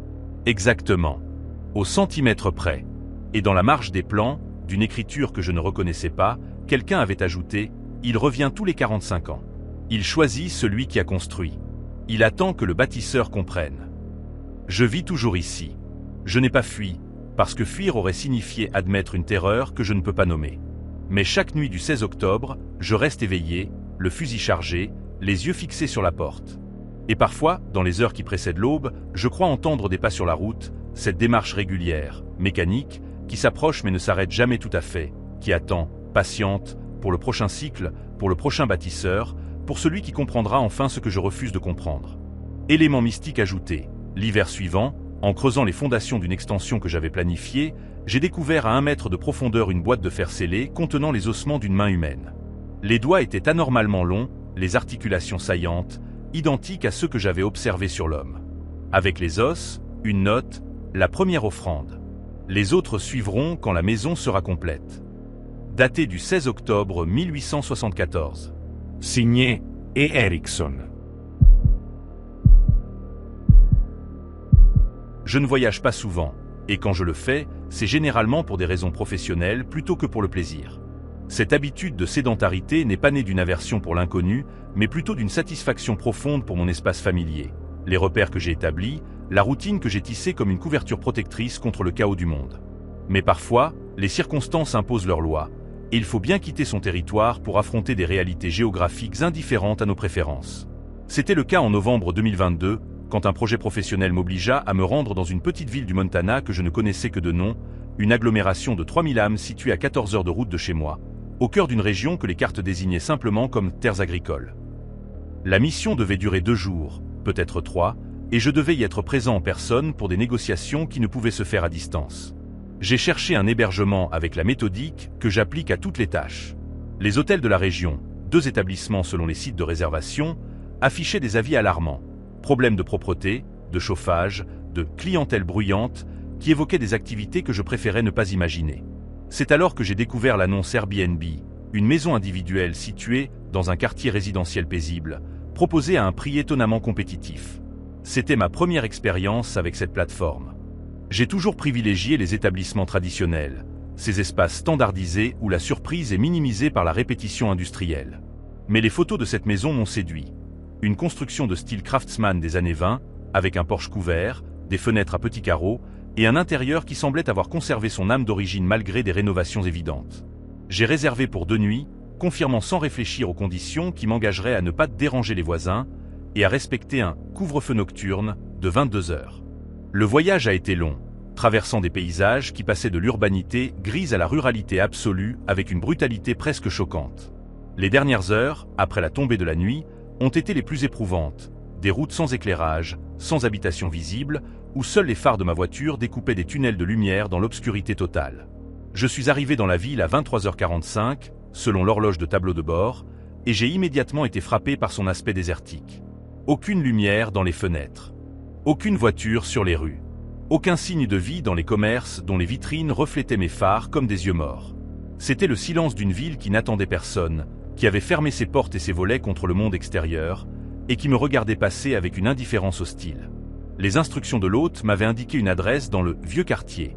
Exactement. Au centimètre près. Et dans la marge des plans, d'une écriture que je ne reconnaissais pas, quelqu'un avait ajouté « Il revient tous les 45 ans. Il choisit celui qui a construit. Il attend que le bâtisseur comprenne. Je vis toujours ici. Je n'ai pas fui, parce que fuir aurait signifié admettre une terreur que je ne peux pas nommer. Mais chaque nuit du 16 octobre, je reste éveillé, le fusil chargé, les yeux fixés sur la porte. Et parfois, dans les heures qui précèdent l'aube, je crois entendre des pas sur la route, cette démarche régulière, mécanique, qui s'approche mais ne s'arrête jamais tout à fait, qui attend, patiente, pour le prochain cycle, pour le prochain bâtisseur, pour celui qui comprendra enfin ce que je refuse de comprendre. Élément mystique ajouté, l'hiver suivant, en creusant les fondations d'une extension que j'avais planifiée, j'ai découvert à 1 mètre de profondeur une boîte de fer scellé contenant les ossements d'une main humaine. Les doigts étaient anormalement longs, les articulations saillantes, identiques à ceux que j'avais observés sur l'homme. Avec les os, une note, la première offrande. Les autres suivront quand la maison sera complète. Daté du 16 octobre 1874. Signé et Eriksson. Je ne voyage pas souvent, et quand je le fais, c'est généralement pour des raisons professionnelles plutôt que pour le plaisir. Cette habitude de sédentarité n'est pas née d'une aversion pour l'inconnu, mais plutôt d'une satisfaction profonde pour mon espace familier, les repères que j'ai établis, la routine que j'ai tissée comme une couverture protectrice contre le chaos du monde. Mais parfois, les circonstances imposent leurs lois, et il faut bien quitter son territoire pour affronter des réalités géographiques indifférentes à nos préférences. C'était le cas en novembre 2022, quand un projet professionnel m'obligea à me rendre dans une petite ville du Montana que je ne connaissais que de nom, une agglomération de 3000 âmes située à 14 heures de route de chez moi, au cœur d'une région que les cartes désignaient simplement comme terres agricoles. La mission devait durer 2 jours, peut-être 3, et je devais y être présent en personne pour des négociations qui ne pouvaient se faire à distance. J'ai cherché un hébergement avec la méthodique que j'applique à toutes les tâches. Les hôtels de la région, 2 établissements selon les sites de réservation, affichaient des avis alarmants. Problèmes de propreté, de chauffage, de clientèle bruyante, qui évoquaient des activités que je préférais ne pas imaginer. C'est alors que j'ai découvert l'annonce Airbnb, une maison individuelle située dans un quartier résidentiel paisible, proposée à un prix étonnamment compétitif. C'était ma première expérience avec cette plateforme. J'ai toujours privilégié les établissements traditionnels, ces espaces standardisés où la surprise est minimisée par la répétition industrielle. Mais les photos de cette maison m'ont séduit. Une construction de style craftsman des années 20, avec un porche couvert, des fenêtres à petits carreaux, et un intérieur qui semblait avoir conservé son âme d'origine malgré des rénovations évidentes. J'ai réservé pour 2 nuits, confirmant sans réfléchir aux conditions qui m'engageraient à ne pas déranger les voisins et à respecter un couvre-feu nocturne de 22 heures. Le voyage a été long, traversant des paysages qui passaient de l'urbanité grise à la ruralité absolue avec une brutalité presque choquante. Les dernières heures, après la tombée de la nuit, ont été les plus éprouvantes, des routes sans éclairage, sans habitation visible, où seuls les phares de ma voiture découpaient des tunnels de lumière dans l'obscurité totale. Je suis arrivé dans la ville à 23h45, selon l'horloge de tableau de bord, et j'ai immédiatement été frappé par son aspect désertique. Aucune lumière dans les fenêtres. Aucune voiture sur les rues. Aucun signe de vie dans les commerces dont les vitrines reflétaient mes phares comme des yeux morts. C'était le silence d'une ville qui n'attendait personne, qui avait fermé ses portes et ses volets contre le monde extérieur, et qui me regardait passer avec une indifférence hostile. Les instructions de l'hôte m'avaient indiqué une adresse dans le vieux quartier,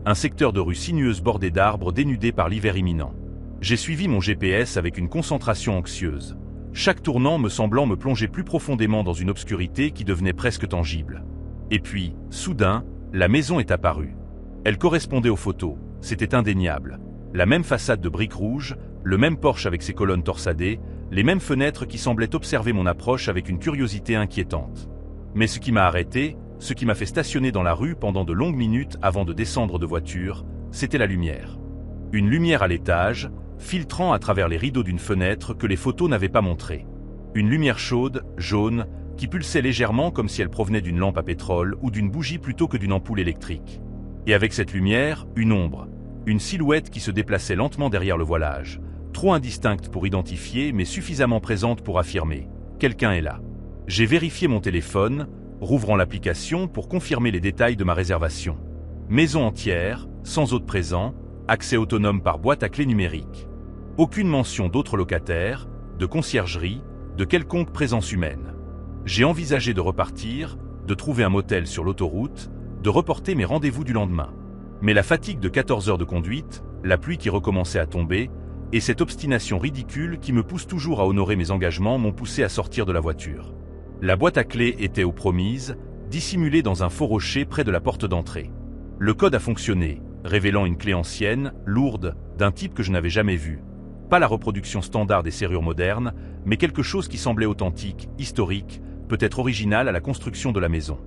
un secteur de rues sinueuses bordées d'arbres dénudés par l'hiver imminent. J'ai suivi mon GPS avec une concentration anxieuse, chaque tournant me semblant me plonger plus profondément dans une obscurité qui devenait presque tangible. Et puis, soudain, la maison est apparue. Elle correspondait aux photos, c'était indéniable. La même façade de briques rouges, le même porche avec ses colonnes torsadées, les mêmes fenêtres qui semblaient observer mon approche avec une curiosité inquiétante. Mais ce qui m'a arrêté, ce qui m'a fait stationner dans la rue pendant de longues minutes avant de descendre de voiture, c'était la lumière. Une lumière à l'étage, filtrant à travers les rideaux d'une fenêtre que les photos n'avaient pas montrée. Une lumière chaude, jaune, qui pulsait légèrement comme si elle provenait d'une lampe à pétrole ou d'une bougie plutôt que d'une ampoule électrique. Et avec cette lumière, une ombre, une silhouette qui se déplaçait lentement derrière le voilage, trop indistincte pour identifier mais suffisamment présente pour affirmer « quelqu'un est là ». J'ai vérifié mon téléphone, rouvrant l'application pour confirmer les détails de ma réservation. Maison entière, sans hôte présent, accès autonome par boîte à clé numérique. Aucune mention d'autres locataires, de conciergerie, de quelconque présence humaine. J'ai envisagé de repartir, de trouver un motel sur l'autoroute, de reporter mes rendez-vous du lendemain. Mais la fatigue de 14 heures de conduite, la pluie qui recommençait à tomber, et cette obstination ridicule qui me pousse toujours à honorer mes engagements m'ont poussé à sortir de la voiture. La boîte à clés était aux promises, dissimulée dans un faux rocher près de la porte d'entrée. Le code a fonctionné, révélant une clé ancienne, lourde, d'un type que je n'avais jamais vu. Pas la reproduction standard des serrures modernes, mais quelque chose qui semblait authentique, historique, peut-être original à la construction de la maison.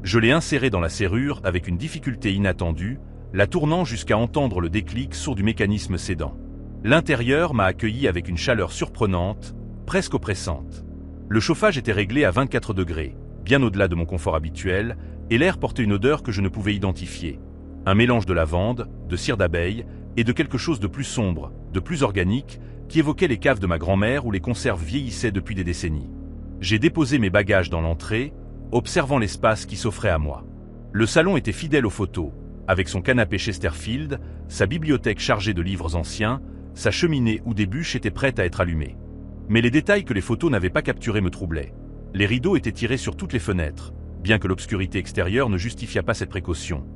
Je l'ai inséré dans la serrure avec une difficulté inattendue, la tournant jusqu'à entendre le déclic sourd du mécanisme cédant. L'intérieur m'a accueilli avec une chaleur surprenante, presque oppressante. Le chauffage était réglé à 24 degrés, bien au-delà de mon confort habituel, et l'air portait une odeur que je ne pouvais identifier. Un mélange de lavande, de cire d'abeille et de quelque chose de plus sombre, de plus organique, qui évoquait les caves de ma grand-mère où les conserves vieillissaient depuis des décennies. J'ai déposé mes bagages dans l'entrée, observant l'espace qui s'offrait à moi. Le salon était fidèle aux photos, avec son canapé Chesterfield, sa bibliothèque chargée de livres anciens, sa cheminée où des bûches étaient prêtes à être allumées. Mais les détails que les photos n'avaient pas capturés me troublaient. Les rideaux étaient tirés sur toutes les fenêtres, bien que l'obscurité extérieure ne justifiât pas cette précaution.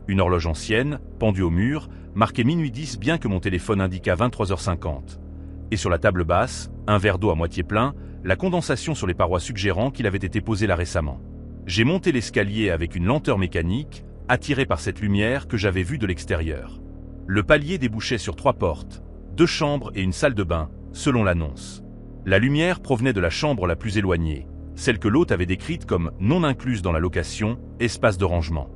Une horloge ancienne, pendue au mur, marquait minuit 10 bien que mon téléphone indiqua 23h50. Et sur la table basse, un verre d'eau à moitié plein, la condensation sur les parois suggérant qu'il avait été posé là récemment. J'ai monté l'escalier avec une lenteur mécanique, attiré par cette lumière que j'avais vue de l'extérieur. Le palier débouchait sur 3 portes, 2 chambres et une salle de bain, selon l'annonce. La lumière provenait de la chambre la plus éloignée, celle que l'hôte avait décrite comme non incluse dans la location, espace de rangement.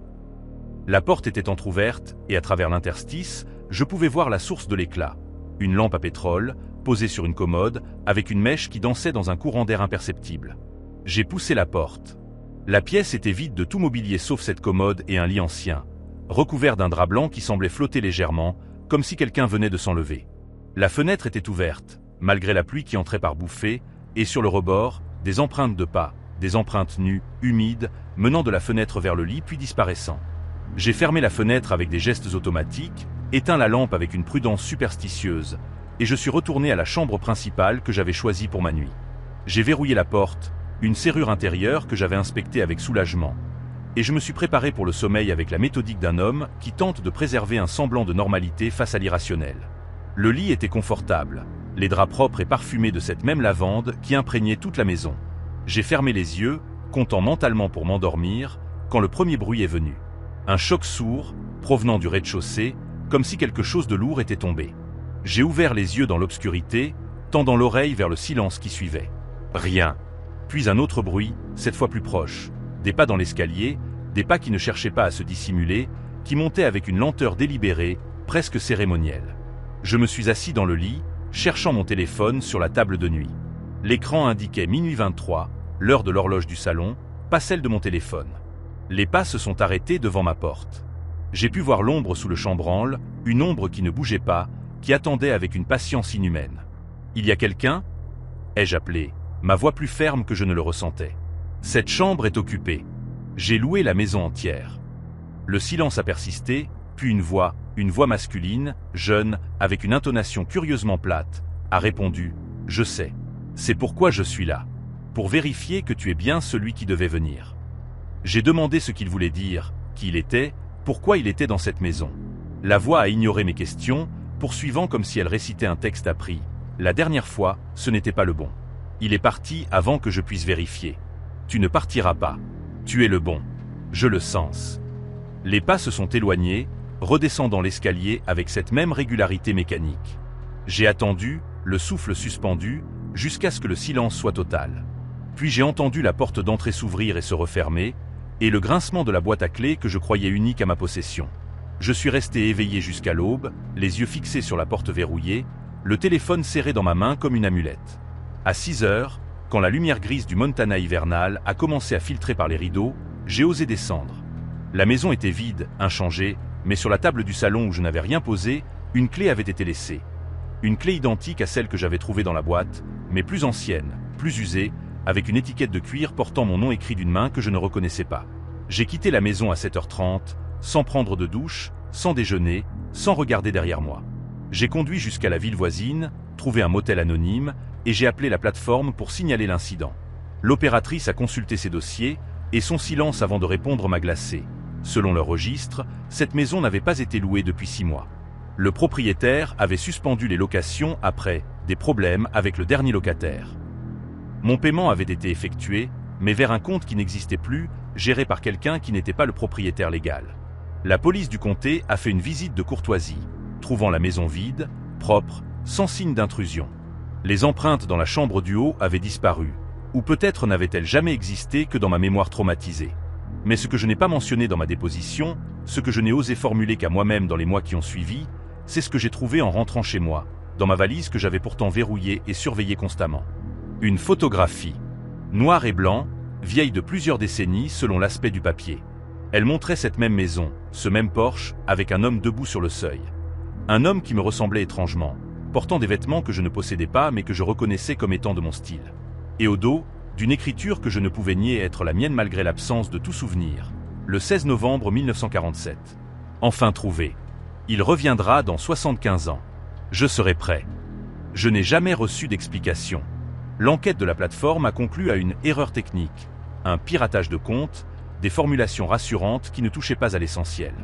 La porte était entr'ouverte et à travers l'interstice, je pouvais voir la source de l'éclat. Une lampe à pétrole, posée sur une commode, avec une mèche qui dansait dans un courant d'air imperceptible. J'ai poussé la porte. La pièce était vide de tout mobilier sauf cette commode et un lit ancien, recouvert d'un drap blanc qui semblait flotter légèrement, comme si quelqu'un venait de s'enlever. La fenêtre était ouverte, malgré la pluie qui entrait par bouffées, et sur le rebord, des empreintes de pas, des empreintes nues, humides, menant de la fenêtre vers le lit puis disparaissant. J'ai fermé la fenêtre avec des gestes automatiques, éteint la lampe avec une prudence superstitieuse, et je suis retourné à la chambre principale que j'avais choisie pour ma nuit. J'ai verrouillé la porte, une serrure intérieure que j'avais inspectée avec soulagement, et je me suis préparé pour le sommeil avec la méthodique d'un homme qui tente de préserver un semblant de normalité face à l'irrationnel. Le lit était confortable, les draps propres et parfumés de cette même lavande qui imprégnait toute la maison. J'ai fermé les yeux, comptant mentalement pour m'endormir, quand le premier bruit est venu. Un choc sourd, provenant du rez-de-chaussée, comme si quelque chose de lourd était tombé. J'ai ouvert les yeux dans l'obscurité, tendant l'oreille vers le silence qui suivait. Rien. Puis un autre bruit, cette fois plus proche. Des pas dans l'escalier, des pas qui ne cherchaient pas à se dissimuler, qui montaient avec une lenteur délibérée, presque cérémonielle. Je me suis assis dans le lit, cherchant mon téléphone sur la table de nuit. L'écran indiquait minuit 23, l'heure de l'horloge du salon, pas celle de mon téléphone. Les pas se sont arrêtés devant ma porte. J'ai pu voir l'ombre sous le chambranle, une ombre qui ne bougeait pas, qui attendait avec une patience inhumaine. « Il y a quelqu'un » ai-je appelé, ma voix plus ferme que je ne le ressentais. « Cette chambre est occupée. » J'ai loué la maison entière. Le silence a persisté, puis une voix masculine, jeune, avec une intonation curieusement plate, a répondu « Je sais. C'est pourquoi je suis là. Pour vérifier que tu es bien celui qui devait venir. » J'ai demandé ce qu'il voulait dire, qui il était, pourquoi il était dans cette maison. La voix a ignoré mes questions, poursuivant comme si elle récitait un texte appris. La dernière fois, ce n'était pas le bon. Il est parti avant que je puisse vérifier. Tu ne partiras pas. Tu es le bon. Je le sens. Les pas se sont éloignés, redescendant l'escalier avec cette même régularité mécanique. J'ai attendu, le souffle suspendu, jusqu'à ce que le silence soit total. Puis j'ai entendu la porte d'entrée s'ouvrir et se refermer, et le grincement de la boîte à clés que je croyais unique à ma possession. Je suis resté éveillé jusqu'à l'aube, les yeux fixés sur la porte verrouillée, le téléphone serré dans ma main comme une amulette. À 6 heures, quand la lumière grise du Montana hivernal a commencé à filtrer par les rideaux, j'ai osé descendre. La maison était vide, inchangée, mais sur la table du salon où je n'avais rien posé, une clé avait été laissée. Une clé identique à celle que j'avais trouvée dans la boîte, mais plus ancienne, plus usée, avec une étiquette de cuir portant mon nom écrit d'une main que je ne reconnaissais pas. J'ai quitté la maison à 7h30, sans prendre de douche, sans déjeuner, sans regarder derrière moi. J'ai conduit jusqu'à la ville voisine, trouvé un motel anonyme, et j'ai appelé la plateforme pour signaler l'incident. L'opératrice a consulté ses dossiers, et son silence avant de répondre m'a glacé. Selon leur registre, cette maison n'avait pas été louée depuis 6 mois. Le propriétaire avait suspendu les locations après des problèmes avec le dernier locataire. Mon paiement avait été effectué, mais vers un compte qui n'existait plus, géré par quelqu'un qui n'était pas le propriétaire légal. La police du comté a fait une visite de courtoisie, trouvant la maison vide, propre, sans signe d'intrusion. Les empreintes dans la chambre du haut avaient disparu, ou peut-être n'avaient-elles jamais existé que dans ma mémoire traumatisée. Mais ce que je n'ai pas mentionné dans ma déposition, ce que je n'ai osé formuler qu'à moi-même dans les mois qui ont suivi, c'est ce que j'ai trouvé en rentrant chez moi, dans ma valise que j'avais pourtant verrouillée et surveillée constamment. Une photographie, noir et blanc, vieille de plusieurs décennies selon l'aspect du papier. Elle montrait cette même maison, ce même porche, avec un homme debout sur le seuil. Un homme qui me ressemblait étrangement, portant des vêtements que je ne possédais pas mais que je reconnaissais comme étant de mon style. Et au dos, d'une écriture que je ne pouvais nier être la mienne malgré l'absence de tout souvenir. Le 16 novembre 1947. Enfin trouvé. Il reviendra dans 75 ans. Je serai prêt. Je n'ai jamais reçu d'explication. L'enquête de la plateforme a conclu à une erreur technique, un piratage de compte, des formulations rassurantes qui ne touchaient pas à l'essentiel.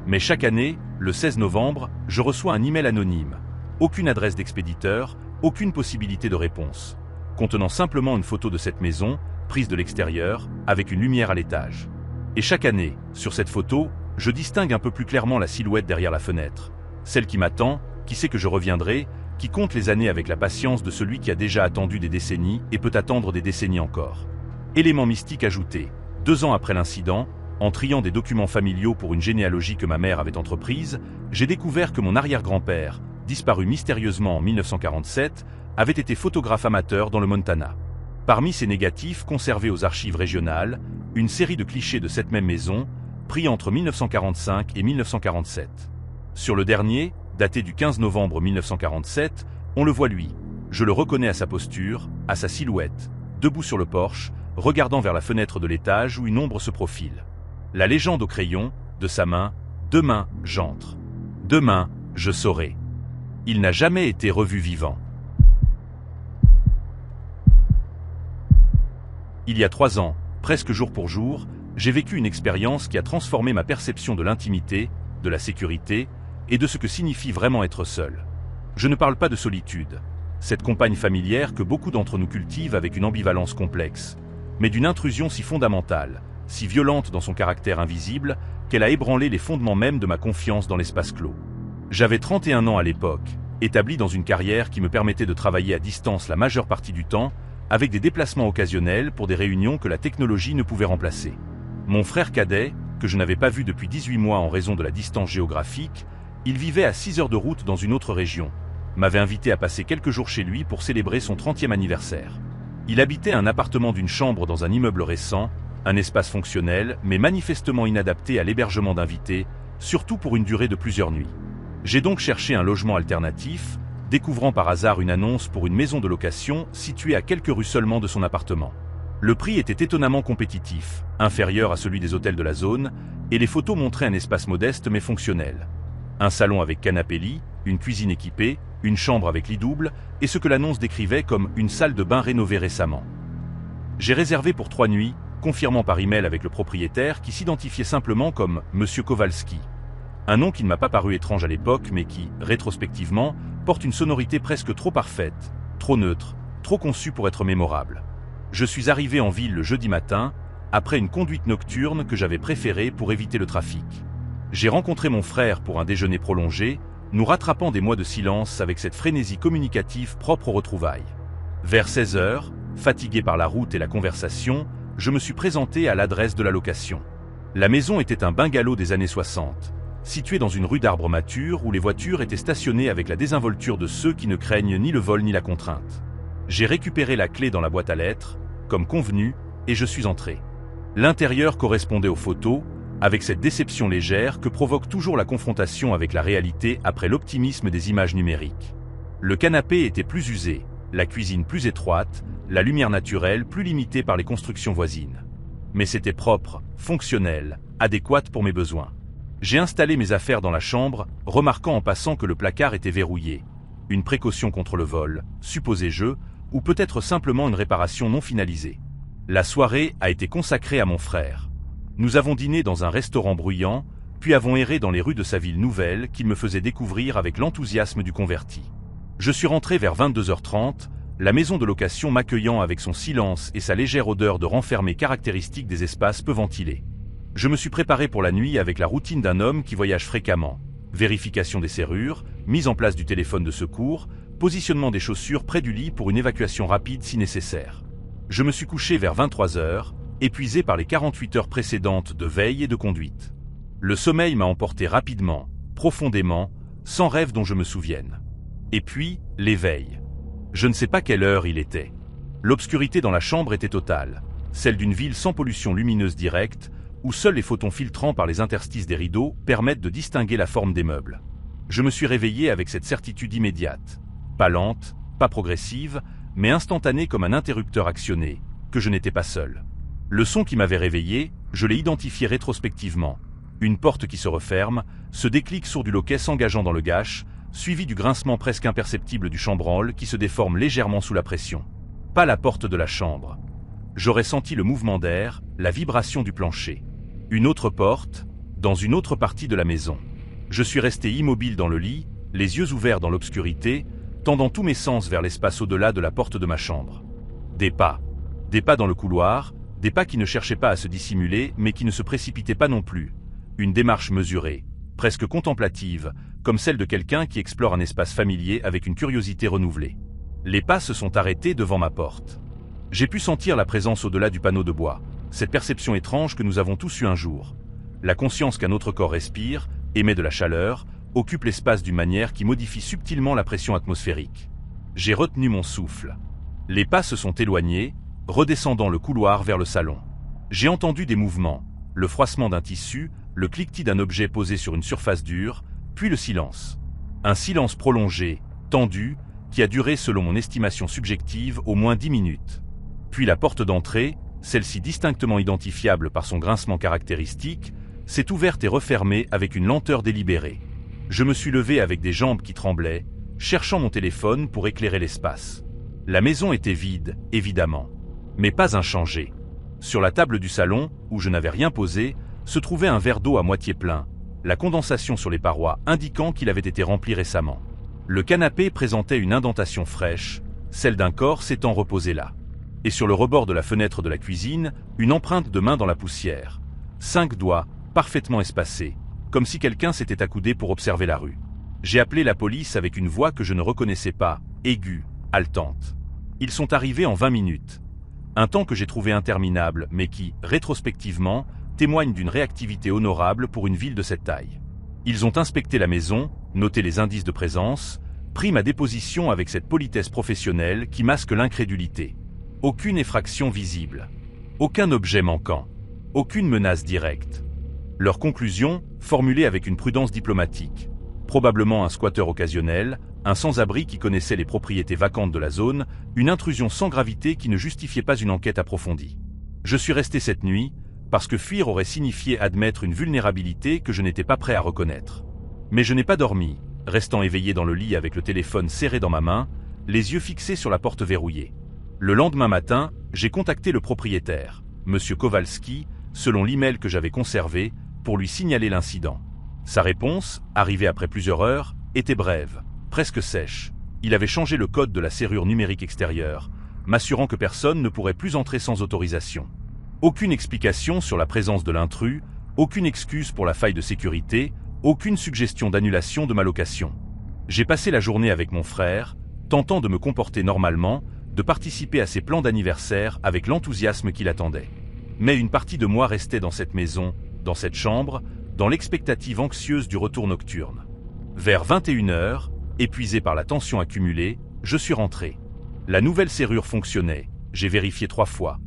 Mais chaque année, le 16 novembre, je reçois un email anonyme. Aucune adresse d'expéditeur, aucune possibilité de réponse. Contenant simplement une photo de cette maison, prise de l'extérieur, avec une lumière à l'étage. Et chaque année, sur cette photo, je distingue un peu plus clairement la silhouette derrière la fenêtre. Celle qui m'attend, qui sait que je reviendrai, qui compte les années avec la patience de celui qui a déjà attendu des décennies et peut attendre des décennies encore. Élément mystique ajouté, 2 ans après l'incident, en triant des documents familiaux pour une généalogie que ma mère avait entreprise, j'ai découvert que mon arrière-grand-père, disparu mystérieusement en 1947, avait été photographe amateur dans le Montana. Parmi ces négatifs conservés aux archives régionales, une série de clichés de cette même maison, pris entre 1945 et 1947. Sur le dernier, daté du 15 novembre 1947, on le voit lui. Je le reconnais à sa posture, à sa silhouette, debout sur le porche, regardant vers la fenêtre de l'étage où une ombre se profile. La légende au crayon, de sa main, « Demain, j'entre. Demain, je saurai. » Il n'a jamais été revu vivant. Il y a 3 ans, presque jour pour jour, j'ai vécu une expérience qui a transformé ma perception de l'intimité, de la sécurité et de ce que signifie vraiment être seul. Je ne parle pas de solitude. cette compagne familière que beaucoup d'entre nous cultivent avec une ambivalence complexe, mais d'une intrusion si fondamentale, si violente dans son caractère invisible, qu'elle a ébranlé les fondements même de ma confiance dans l'espace clos. J'avais 31 ans à l'époque, établi dans une carrière qui me permettait de travailler à distance la majeure partie du temps, avec des déplacements occasionnels pour des réunions que la technologie ne pouvait remplacer. Mon frère cadet, que je n'avais pas vu depuis 18 mois en raison de la distance géographique, il vivait à 6 heures de route dans une autre région, m'avait invité à passer quelques jours chez lui pour célébrer son 30e anniversaire. Il habitait un appartement d'une chambre dans un immeuble récent, un espace fonctionnel mais manifestement inadapté à l'hébergement d'invités, surtout pour une durée de plusieurs nuits. J'ai donc cherché un logement alternatif, découvrant par hasard une annonce pour une maison de location située à quelques rues seulement de son appartement. Le prix était étonnamment compétitif, inférieur à celui des hôtels de la zone, et les photos montraient un espace modeste mais fonctionnel. Un salon avec canapé-lit, une cuisine équipée, une chambre avec lit double, et ce que l'annonce décrivait comme une salle de bain rénovée récemment. J'ai réservé pour 3 nuits, confirmant par email avec le propriétaire qui s'identifiait simplement comme Monsieur Kowalski. Un nom qui ne m'a pas paru étrange à l'époque, mais qui, rétrospectivement, porte une sonorité presque trop parfaite, trop neutre, trop conçue pour être mémorable. Je suis arrivé en ville le jeudi matin, après une conduite nocturne que j'avais préférée pour éviter le trafic. J'ai rencontré mon frère pour un déjeuner prolongé, nous rattrapant des mois de silence avec cette frénésie communicative propre aux retrouvailles. Vers 16 heures, fatigué par la route et la conversation, je me suis présenté à l'adresse de la location. La maison était un bungalow des années 60. Situé dans une rue d'arbres matures où les voitures étaient stationnées avec la désinvolture de ceux qui ne craignent ni le vol ni la contrainte. J'ai récupéré la clé dans la boîte à lettres, comme convenu, et je suis entré. L'intérieur correspondait aux photos, avec cette déception légère que provoque toujours la confrontation avec la réalité après l'optimisme des images numériques. Le canapé était plus usé, la cuisine plus étroite, la lumière naturelle plus limitée par les constructions voisines. Mais c'était propre, fonctionnel, adéquat pour mes besoins. J'ai installé mes affaires dans la chambre, remarquant en passant que le placard était verrouillé. Une précaution contre le vol, supposais-je, ou peut-être simplement une réparation non finalisée. La soirée a été consacrée à mon frère. Nous avons dîné dans un restaurant bruyant, puis avons erré dans les rues de sa ville nouvelle qu'il me faisait découvrir avec l'enthousiasme du converti. Je suis rentré vers 22h30, la maison de location m'accueillant avec son silence et sa légère odeur de renfermé caractéristique des espaces peu ventilés. Je me suis préparé pour la nuit avec la routine d'un homme qui voyage fréquemment. Vérification des serrures, mise en place du téléphone de secours, positionnement des chaussures près du lit pour une évacuation rapide si nécessaire. Je me suis couché vers 23h, épuisé par les 48 heures précédentes de veille et de conduite. Le sommeil m'a emporté rapidement, profondément, sans rêve dont je me souvienne. Et puis, l'éveil. Je ne sais pas quelle heure il était. L'obscurité dans la chambre était totale, celle d'une ville sans pollution lumineuse directe, où seuls les photons filtrants par les interstices des rideaux permettent de distinguer la forme des meubles. Je me suis réveillé avec cette certitude immédiate, pas lente, pas progressive, mais instantanée comme un interrupteur actionné, que je n'étais pas seul. Le son qui m'avait réveillé, je l'ai identifié rétrospectivement. Une porte qui se referme, ce déclic sourd du loquet s'engageant dans le gâche, suivi du grincement presque imperceptible du chambranle qui se déforme légèrement sous la pression. Pas la porte de la chambre. J'aurais senti le mouvement d'air, la vibration du plancher. Une autre porte, dans une autre partie de la maison. Je suis resté immobile dans le lit, les yeux ouverts dans l'obscurité, tendant tous mes sens vers l'espace au-delà de la porte de ma chambre. Des pas dans le couloir, des pas qui ne cherchaient pas à se dissimuler mais qui ne se précipitaient pas non plus. Une démarche mesurée, presque contemplative, comme celle de quelqu'un qui explore un espace familier avec une curiosité renouvelée. Les pas se sont arrêtés devant ma porte. J'ai pu sentir la présence au-delà du panneau de bois, cette perception étrange que nous avons tous eu un jour. La conscience qu'un autre corps respire, émet de la chaleur, occupe l'espace d'une manière qui modifie subtilement la pression atmosphérique. J'ai retenu mon souffle. Les pas se sont éloignés, redescendant le couloir vers le salon. J'ai entendu des mouvements, le froissement d'un tissu, le cliquetis d'un objet posé sur une surface dure, puis le silence. Un silence prolongé, tendu, qui a duré selon mon estimation subjective au moins 10 minutes. Puis la porte d'entrée, celle-ci distinctement identifiable par son grincement caractéristique, s'est ouverte et refermée avec une lenteur délibérée. Je me suis levé avec des jambes qui tremblaient, cherchant mon téléphone pour éclairer l'espace. La maison était vide, évidemment, mais pas inchangée. Sur la table du salon, où je n'avais rien posé, se trouvait un verre d'eau à moitié plein, la condensation sur les parois indiquant qu'il avait été rempli récemment. Le canapé présentait une indentation fraîche, celle d'un corps s'étant reposé là. Et sur le rebord de la fenêtre de la cuisine, une empreinte de main dans la poussière. 5 doigts, parfaitement espacés, comme si quelqu'un s'était accoudé pour observer la rue. J'ai appelé la police avec une voix que je ne reconnaissais pas, aiguë, haletante. Ils sont arrivés en 20 minutes. Un temps que j'ai trouvé interminable, mais qui, rétrospectivement, témoigne d'une réactivité honorable pour une ville de cette taille. Ils ont inspecté la maison, noté les indices de présence, pris ma déposition avec cette politesse professionnelle qui masque l'incrédulité. Aucune effraction visible. Aucun objet manquant. Aucune menace directe. Leur conclusion, formulée avec une prudence diplomatique. Probablement un squatteur occasionnel, un sans-abri qui connaissait les propriétés vacantes de la zone, une intrusion sans gravité qui ne justifiait pas une enquête approfondie. Je suis resté cette nuit, parce que fuir aurait signifié admettre une vulnérabilité que je n'étais pas prêt à reconnaître. Mais je n'ai pas dormi, restant éveillé dans le lit avec le téléphone serré dans ma main, les yeux fixés sur la porte verrouillée. Le lendemain matin, j'ai contacté le propriétaire, M. Kowalski, selon l'email que j'avais conservé, pour lui signaler l'incident. Sa réponse, arrivée après plusieurs heures, était brève, presque sèche. Il avait changé le code de la serrure numérique extérieure, m'assurant que personne ne pourrait plus entrer sans autorisation. Aucune explication sur la présence de l'intrus, aucune excuse pour la faille de sécurité, aucune suggestion d'annulation de ma location. J'ai passé la journée avec mon frère, tentant de me comporter normalement, de participer à ses plans d'anniversaire avec l'enthousiasme qui l'attendait. Mais une partie de moi restait dans cette maison, dans cette chambre, dans l'expectative anxieuse du retour nocturne. Vers 21h, épuisé par la tension accumulée, je suis rentré. La nouvelle serrure fonctionnait, j'ai vérifié 3 fois,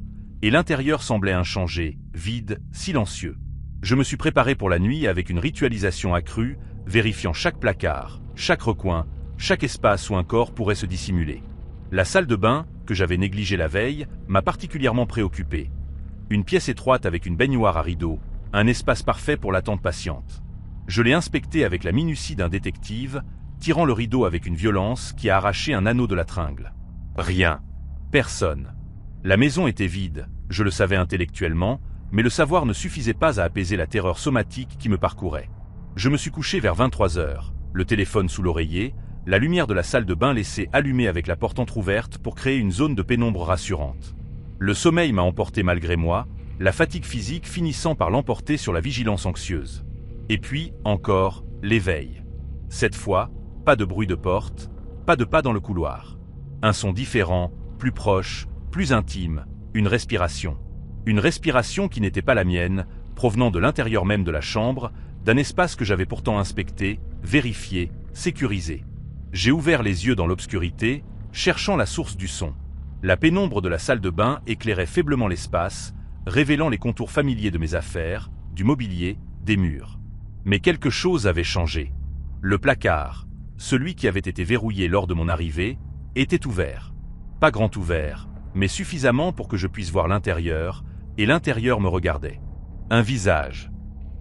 et l'intérieur semblait inchangé, vide, silencieux. Je me suis préparé pour la nuit avec une ritualisation accrue, vérifiant chaque placard, chaque recoin, chaque espace où un corps pourrait se dissimuler. La salle de bain, que j'avais négligée la veille, m'a particulièrement préoccupé. Une pièce étroite avec une baignoire à rideaux, un espace parfait pour l'attente patiente. Je l'ai inspecté avec la minutie d'un détective, tirant le rideau avec une violence qui a arraché un anneau de la tringle. Rien. Personne. La maison était vide, je le savais intellectuellement, mais le savoir ne suffisait pas à apaiser la terreur somatique qui me parcourait. Je me suis couché vers 23h, le téléphone sous l'oreiller, la lumière de la salle de bain laissée allumée avec la porte entrouverte pour créer une zone de pénombre rassurante. Le sommeil m'a emporté malgré moi, la fatigue physique finissant par l'emporter sur la vigilance anxieuse. Et puis, encore, l'éveil. Cette fois, pas de bruit de porte, pas de pas dans le couloir. Un son différent, plus proche, plus intime, une respiration. Une respiration qui n'était pas la mienne, provenant de l'intérieur même de la chambre, d'un espace que j'avais pourtant inspecté, vérifié, sécurisé. J'ai ouvert les yeux dans l'obscurité, cherchant la source du son. La pénombre de la salle de bain éclairait faiblement l'espace, révélant les contours familiers de mes affaires, du mobilier, des murs. Mais quelque chose avait changé. Le placard, celui qui avait été verrouillé lors de mon arrivée, était ouvert. Pas grand ouvert, mais suffisamment pour que je puisse voir l'intérieur, et l'intérieur me regardait. Un visage.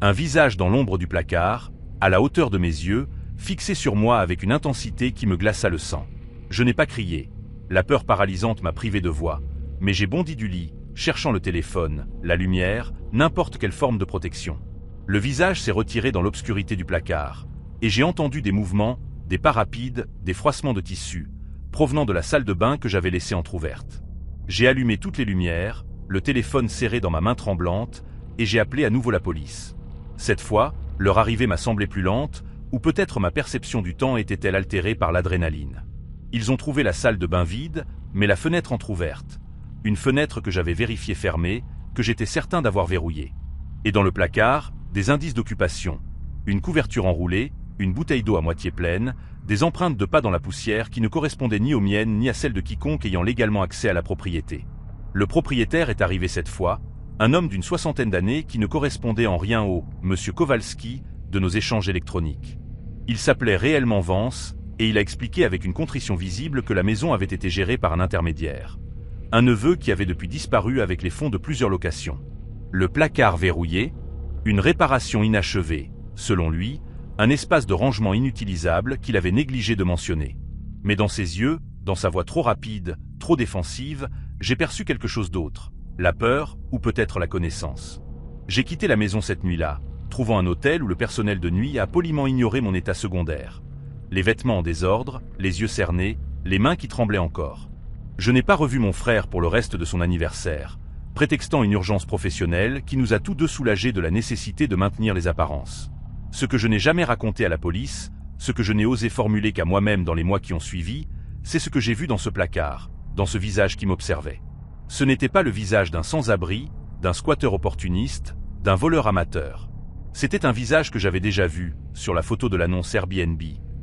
Un visage dans l'ombre du placard, à la hauteur de mes yeux, fixé sur moi avec une intensité qui me glaça le sang. Je n'ai pas crié. La peur paralysante m'a privé de voix, mais j'ai bondi du lit, cherchant le téléphone, la lumière, n'importe quelle forme de protection. Le visage s'est retiré dans l'obscurité du placard, et j'ai entendu des mouvements, des pas rapides, des froissements de tissu, provenant de la salle de bain que j'avais laissée entr'ouverte. J'ai allumé toutes les lumières, le téléphone serré dans ma main tremblante, et j'ai appelé à nouveau la police. Cette fois, leur arrivée m'a semblé plus lente, ou peut-être ma perception du temps était-elle altérée par l'adrénaline. Ils ont trouvé la salle de bain vide, mais la fenêtre entr'ouverte. Une fenêtre que j'avais vérifiée fermée, que j'étais certain d'avoir verrouillée. Et dans le placard, des indices d'occupation. Une couverture enroulée, une bouteille d'eau à moitié pleine, des empreintes de pas dans la poussière qui ne correspondaient ni aux miennes ni à celles de quiconque ayant légalement accès à la propriété. Le propriétaire est arrivé cette fois, un homme d'une 60aine d'années qui ne correspondait en rien au « Monsieur Kowalski » de nos échanges électroniques. Il s'appelait réellement Vance, et il a expliqué avec une contrition visible que la maison avait été gérée par un intermédiaire. Un neveu qui avait depuis disparu avec les fonds de plusieurs locations. Le placard verrouillé, une réparation inachevée, selon lui, un espace de rangement inutilisable qu'il avait négligé de mentionner. Mais dans ses yeux, dans sa voix trop rapide, trop défensive, j'ai perçu quelque chose d'autre, la peur ou peut-être la connaissance. J'ai quitté la maison cette nuit-là, trouvant un hôtel où le personnel de nuit a poliment ignoré mon état secondaire. Les vêtements en désordre, les yeux cernés, les mains qui tremblaient encore. Je n'ai pas revu mon frère pour le reste de son anniversaire, prétextant une urgence professionnelle qui nous a tous deux soulagés de la nécessité de maintenir les apparences. Ce que je n'ai jamais raconté à la police, ce que je n'ai osé formuler qu'à moi-même dans les mois qui ont suivi, c'est ce que j'ai vu dans ce placard, dans ce visage qui m'observait. Ce n'était pas le visage d'un sans-abri, d'un squatteur opportuniste, d'un voleur amateur. C'était un visage que j'avais déjà vu, sur la photo de l'annonce Airbnb,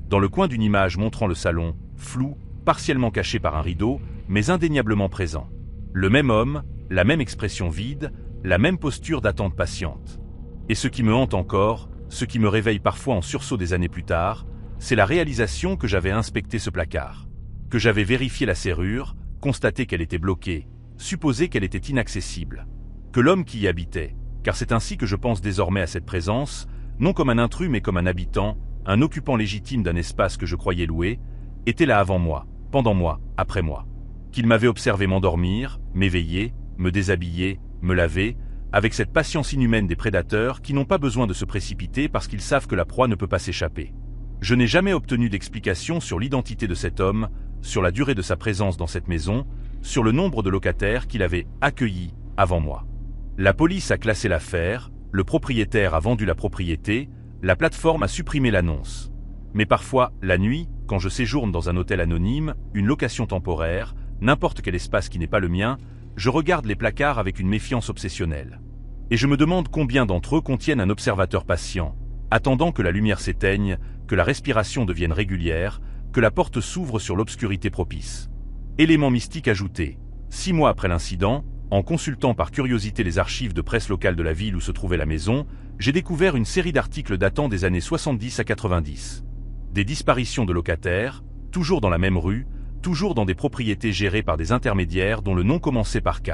dans le coin d'une image montrant le salon, flou, partiellement caché par un rideau, mais indéniablement présent. Le même homme, la même expression vide, la même posture d'attente patiente. Et ce qui me hante encore, ce qui me réveille parfois en sursaut des années plus tard, c'est la réalisation que j'avais inspecté ce placard. Que j'avais vérifié la serrure, constaté qu'elle était bloquée, supposé qu'elle était inaccessible. Que l'homme qui y habitait, car c'est ainsi que je pense désormais à cette présence, non comme un intrus mais comme un habitant, un occupant légitime d'un espace que je croyais loué, était là avant moi, pendant moi, après moi. Qu'il m'avait observé m'endormir, m'éveiller, me déshabiller, me laver, avec cette patience inhumaine des prédateurs qui n'ont pas besoin de se précipiter parce qu'ils savent que la proie ne peut pas s'échapper. Je n'ai jamais obtenu d'explication sur l'identité de cet homme, sur la durée de sa présence dans cette maison, sur le nombre de locataires qu'il avait accueillis avant moi. La police a classé l'affaire, le propriétaire a vendu la propriété, la plateforme a supprimé l'annonce. Mais parfois, la nuit, quand je séjourne dans un hôtel anonyme, une location temporaire, n'importe quel espace qui n'est pas le mien, je regarde les placards avec une méfiance obsessionnelle. Et je me demande combien d'entre eux contiennent un observateur patient, attendant que la lumière s'éteigne, que la respiration devienne régulière, que la porte s'ouvre sur l'obscurité propice. Élément mystique ajouté, 6 mois après l'incident, en consultant par curiosité les archives de presse locale de la ville où se trouvait la maison, j'ai découvert une série d'articles datant des années 70 à 90. Des disparitions de locataires, toujours dans la même rue, toujours dans des propriétés gérées par des intermédiaires dont le nom commençait par K.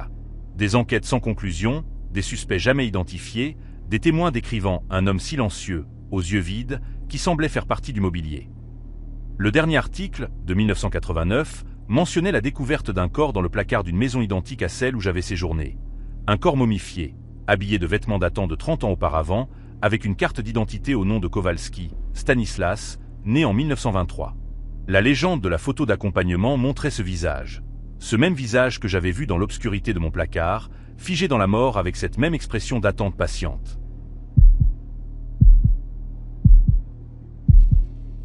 Des enquêtes sans conclusion, des suspects jamais identifiés, des témoins décrivant un homme silencieux, aux yeux vides, qui semblait faire partie du mobilier. Le dernier article, de 1989, mentionnait la découverte d'un corps dans le placard d'une maison identique à celle où j'avais séjourné. Un corps momifié, habillé de vêtements datant de 30 ans auparavant, avec une carte d'identité au nom de Kowalski, Stanislas, né en 1923. La légende de la photo d'accompagnement montrait ce visage. Ce même visage que j'avais vu dans l'obscurité de mon placard, figé dans la mort avec cette même expression d'attente patiente.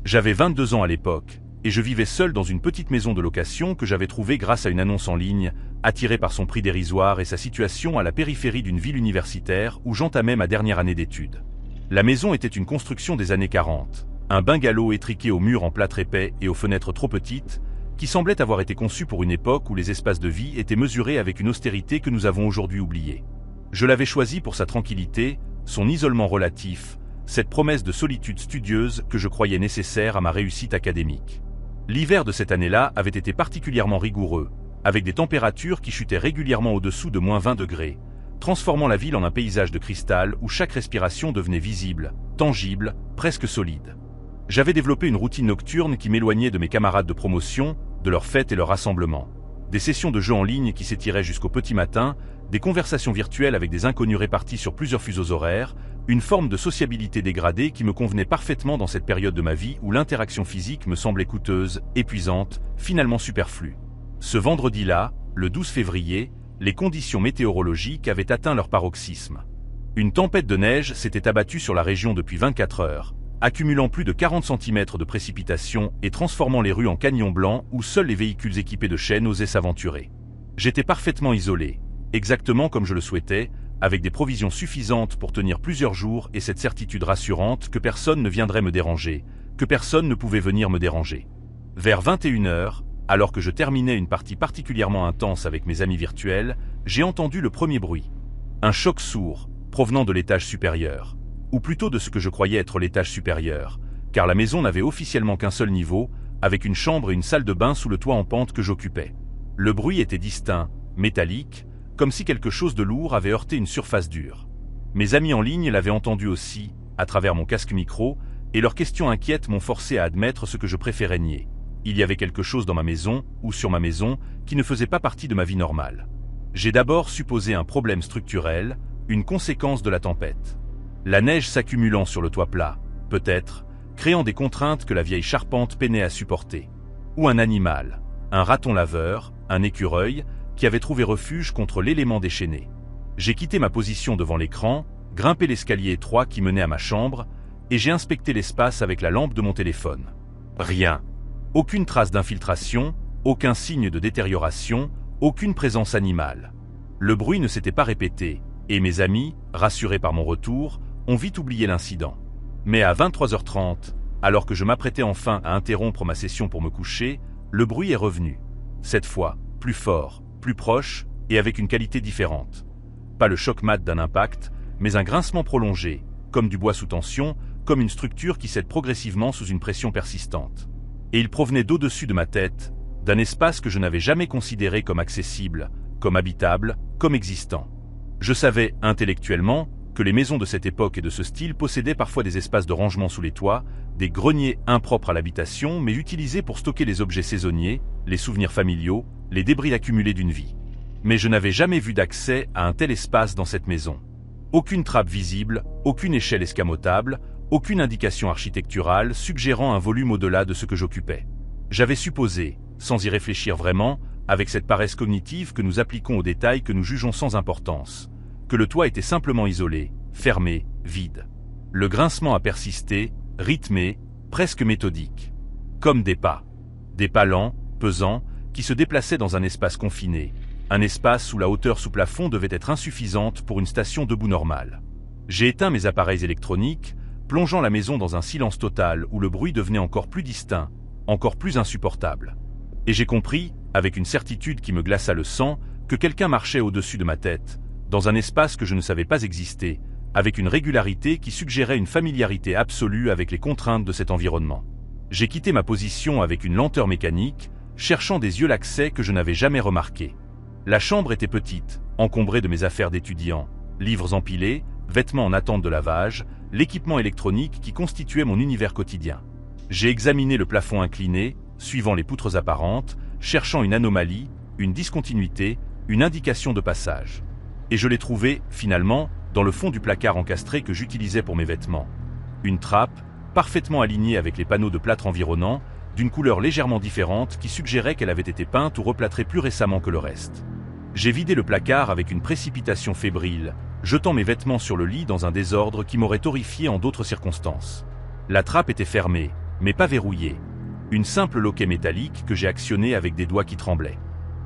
J'avais 22 ans à l'époque, et je vivais seul dans une petite maison de location que j'avais trouvée grâce à une annonce en ligne, attirée par son prix dérisoire et sa situation à la périphérie d'une ville universitaire où j'entamais ma dernière année d'études. La maison était une construction des années 40, un bungalow étriqué aux murs en plâtre épais et aux fenêtres trop petites, qui semblait avoir été conçu pour une époque où les espaces de vie étaient mesurés avec une austérité que nous avons aujourd'hui oubliée. Je l'avais choisi pour sa tranquillité, son isolement relatif, cette promesse de solitude studieuse que je croyais nécessaire à ma réussite académique. L'hiver de cette année-là avait été particulièrement rigoureux, avec des températures qui chutaient régulièrement au-dessous de -20 degrés, transformant la ville en un paysage de cristal où chaque respiration devenait visible, tangible, presque solide. J'avais développé une routine nocturne qui m'éloignait de mes camarades de promotion, de leurs fêtes et leurs rassemblements. Des sessions de jeux en ligne qui s'étiraient jusqu'au petit matin, des conversations virtuelles avec des inconnus répartis sur plusieurs fuseaux horaires, une forme de sociabilité dégradée qui me convenait parfaitement dans cette période de ma vie où l'interaction physique me semblait coûteuse, épuisante, finalement superflue. Ce vendredi-là, le 12 février, les conditions météorologiques avaient atteint leur paroxysme. Une tempête de neige s'était abattue sur la région depuis 24 heures, accumulant plus de 40 cm de précipitations et transformant les rues en canyons blancs où seuls les véhicules équipés de chaînes osaient s'aventurer. J'étais parfaitement isolé, exactement comme je le souhaitais, avec des provisions suffisantes pour tenir plusieurs jours et cette certitude rassurante que personne ne viendrait me déranger, que personne ne pouvait venir me déranger. Vers 21 heures, alors que je terminais une partie particulièrement intense avec mes amis virtuels, j'ai entendu le premier bruit. Un choc sourd, provenant de l'étage supérieur. Ou plutôt de ce que je croyais être l'étage supérieur, car la maison n'avait officiellement qu'un seul niveau, avec une chambre et une salle de bain sous le toit en pente que j'occupais. Le bruit était distinct, métallique, comme si quelque chose de lourd avait heurté une surface dure. Mes amis en ligne l'avaient entendu aussi, à travers mon casque micro, et leurs questions inquiètes m'ont forcé à admettre ce que je préférais nier. Il y avait quelque chose dans ma maison, ou sur ma maison, qui ne faisait pas partie de ma vie normale. J'ai d'abord supposé un problème structurel, une conséquence de la tempête. La neige s'accumulant sur le toit plat, peut-être, créant des contraintes que la vieille charpente peinait à supporter. Ou un animal, un raton laveur, un écureuil, qui avait trouvé refuge contre l'élément déchaîné. J'ai quitté ma position devant l'écran, grimpé l'escalier étroit qui menait à ma chambre, et j'ai inspecté l'espace avec la lampe de mon téléphone. Rien. Aucune trace d'infiltration, aucun signe de détérioration, aucune présence animale. Le bruit ne s'était pas répété, et mes amis, rassurés par mon retour, ont vite oublié l'incident. Mais à 23h30, alors que je m'apprêtais enfin à interrompre ma session pour me coucher, le bruit est revenu. Cette fois, plus fort, plus proche, et avec une qualité différente. Pas le choc mat d'un impact, mais un grincement prolongé, comme du bois sous tension, comme une structure qui cède progressivement sous une pression persistante. Et il provenait d'au-dessus de ma tête, d'un espace que je n'avais jamais considéré comme accessible, comme habitable, comme existant. Je savais, intellectuellement, que les maisons de cette époque et de ce style possédaient parfois des espaces de rangement sous les toits, des greniers impropres à l'habitation mais utilisés pour stocker les objets saisonniers, les souvenirs familiaux, les débris accumulés d'une vie. Mais je n'avais jamais vu d'accès à un tel espace dans cette maison. Aucune trappe visible, aucune échelle escamotable, aucune indication architecturale suggérant un volume au-delà de ce que j'occupais. J'avais supposé, sans y réfléchir vraiment, avec cette paresse cognitive que nous appliquons aux détails que nous jugeons sans importance, que le toit était simplement isolé, fermé, vide. Le grincement a persisté, rythmé, presque méthodique. Comme des pas lents, pesants, qui se déplaçaient dans un espace confiné, un espace où la hauteur sous plafond devait être insuffisante pour une station debout normale. J'ai éteint mes appareils électroniques, plongeant la maison dans un silence total où le bruit devenait encore plus distinct, encore plus insupportable. Et j'ai compris, avec une certitude qui me glaça le sang, que quelqu'un marchait au-dessus de ma tête, dans un espace que je ne savais pas exister, avec une régularité qui suggérait une familiarité absolue avec les contraintes de cet environnement. J'ai quitté ma position avec une lenteur mécanique, cherchant des yeux l'accès que je n'avais jamais remarqué. La chambre était petite, encombrée de mes affaires d'étudiant, livres empilés, vêtements en attente de lavage, l'équipement électronique qui constituait mon univers quotidien. J'ai examiné le plafond incliné, suivant les poutres apparentes, cherchant une anomalie, une discontinuité, une indication de passage. Et je l'ai trouvé, finalement, dans le fond du placard encastré que j'utilisais pour mes vêtements. Une trappe, parfaitement alignée avec les panneaux de plâtre environnants, d'une couleur légèrement différente qui suggérait qu'elle avait été peinte ou replâtrée plus récemment que le reste. J'ai vidé le placard avec une précipitation fébrile, jetant mes vêtements sur le lit dans un désordre qui m'aurait horrifié en d'autres circonstances. La trappe était fermée, mais pas verrouillée. Une simple loquet métallique que j'ai actionné avec des doigts qui tremblaient.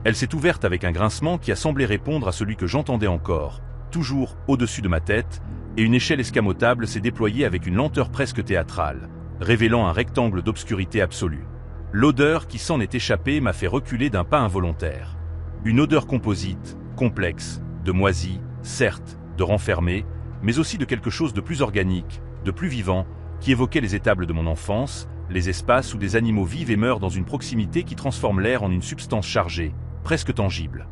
Elle s'est ouverte avec un grincement qui a semblé répondre à celui que j'entendais encore, toujours au-dessus de ma tête, et une échelle escamotable s'est déployée avec une lenteur presque théâtrale, révélant un rectangle d'obscurité absolue. L'odeur qui s'en est échappée m'a fait reculer d'un pas involontaire. Une odeur composite, complexe, de moisi, certes, de renfermé, mais aussi de quelque chose de plus organique, de plus vivant, qui évoquait les étables de mon enfance, les espaces où des animaux vivent et meurent dans une proximité qui transforme l'air en une substance chargée, presque tangible.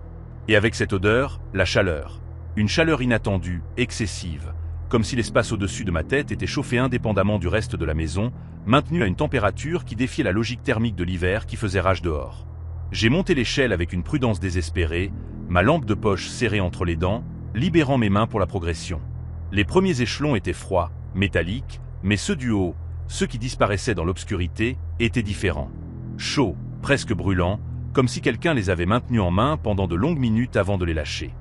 Et avec cette odeur, la chaleur. Une chaleur inattendue, excessive, comme si l'espace au-dessus de ma tête était chauffé indépendamment du reste de la maison, maintenu à une température qui défiait la logique thermique de l'hiver qui faisait rage dehors. J'ai monté l'échelle avec une prudence désespérée, ma lampe de poche serrée entre les dents, libérant mes mains pour la progression. Les premiers échelons étaient froids, métalliques, mais ceux du haut, ceux qui disparaissaient dans l'obscurité, étaient différents. Chauds, presque brûlants, comme si quelqu'un les avait maintenus en main pendant de longues minutes avant de les lâcher.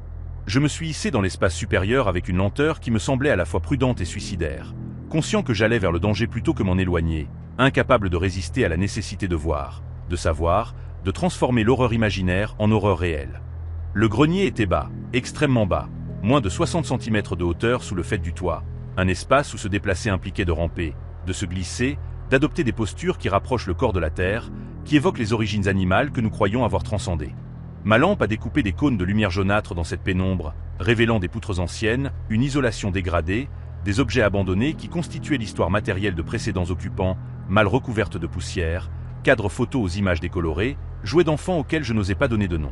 Je me suis hissé dans l'espace supérieur avec une lenteur qui me semblait à la fois prudente et suicidaire, conscient que j'allais vers le danger plutôt que m'en éloigner, incapable de résister à la nécessité de voir, de savoir, de transformer l'horreur imaginaire en horreur réelle. Le grenier était bas, extrêmement bas, moins de 60 cm de hauteur sous le faîte du toit, un espace où se déplacer impliquait de ramper, de se glisser, d'adopter des postures qui rapprochent le corps de la terre, qui évoquent les origines animales que nous croyons avoir transcendées. Ma lampe a découpé des cônes de lumière jaunâtre dans cette pénombre, révélant des poutres anciennes, une isolation dégradée, des objets abandonnés qui constituaient l'histoire matérielle de précédents occupants, mal recouvertes de poussière, cadres photos aux images décolorées, jouets d'enfants auxquels je n'osais pas donner de nom.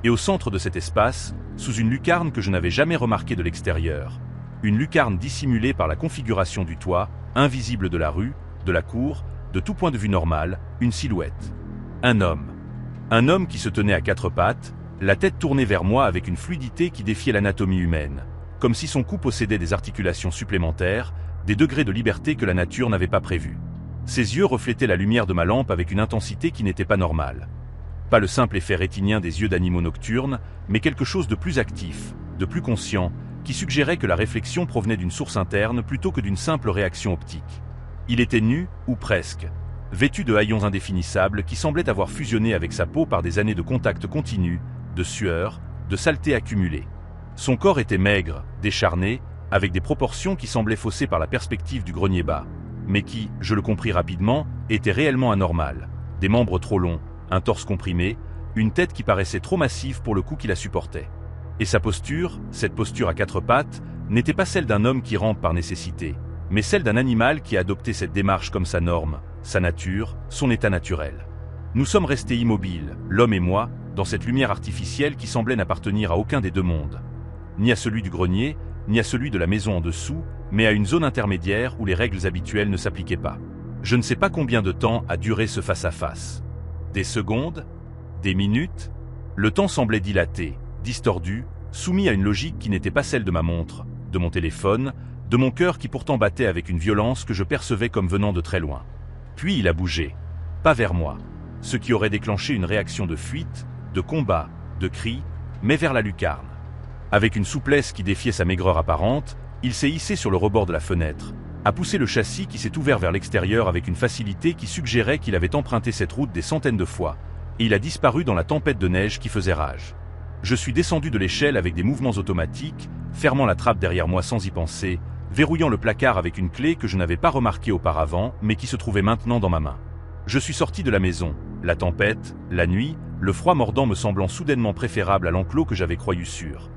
Et au centre de cet espace, sous une lucarne que je n'avais jamais remarquée de l'extérieur, une lucarne dissimulée par la configuration du toit, invisible de la rue, de la cour, de tout point de vue normal, une silhouette. Un homme. Un homme qui se tenait à quatre pattes, la tête tournée vers moi avec une fluidité qui défiait l'anatomie humaine, comme si son cou possédait des articulations supplémentaires, des degrés de liberté que la nature n'avait pas prévus. Ses yeux reflétaient la lumière de ma lampe avec une intensité qui n'était pas normale. Pas le simple effet rétinien des yeux d'animaux nocturnes, mais quelque chose de plus actif, de plus conscient, qui suggérait que la réflexion provenait d'une source interne plutôt que d'une simple réaction optique. Il était nu, ou presque, vêtu de haillons indéfinissables qui semblaient avoir fusionné avec sa peau par des années de contact continu, de sueur, de saleté accumulée. Son corps était maigre, décharné, avec des proportions qui semblaient faussées par la perspective du grenier bas, mais qui, je le compris rapidement, étaient réellement anormales. Des membres trop longs, un torse comprimé, une tête qui paraissait trop massive pour le coup qui la supportait. Et sa posture, cette posture à quatre pattes, n'était pas celle d'un homme qui rampe par nécessité, mais celle d'un animal qui a adopté cette démarche comme sa norme, sa nature, son état naturel. Nous sommes restés immobiles, l'homme et moi, dans cette lumière artificielle qui semblait n'appartenir à aucun des deux mondes. Ni à celui du grenier, ni à celui de la maison en dessous, mais à une zone intermédiaire où les règles habituelles ne s'appliquaient pas. Je ne sais pas combien de temps a duré ce face-à-face. Des secondes? Des minutes? Le temps semblait dilaté, distordu, soumis à une logique qui n'était pas celle de ma montre, de mon téléphone, de mon cœur qui pourtant battait avec une violence que je percevais comme venant de très loin. Puis il a bougé. Pas vers moi, ce qui aurait déclenché une réaction de fuite, de combat, de cri, mais vers la lucarne. Avec une souplesse qui défiait sa maigreur apparente, il s'est hissé sur le rebord de la fenêtre, a poussé le châssis qui s'est ouvert vers l'extérieur avec une facilité qui suggérait qu'il avait emprunté cette route des centaines de fois, et il a disparu dans la tempête de neige qui faisait rage. Je suis descendu de l'échelle avec des mouvements automatiques, fermant la trappe derrière moi sans y penser, verrouillant le placard avec une clé que je n'avais pas remarquée auparavant, mais qui se trouvait maintenant dans ma main. Je suis sorti de la maison, la tempête, la nuit, le froid mordant me semblant soudainement préférable à l'enclos que j'avais croyu sûr.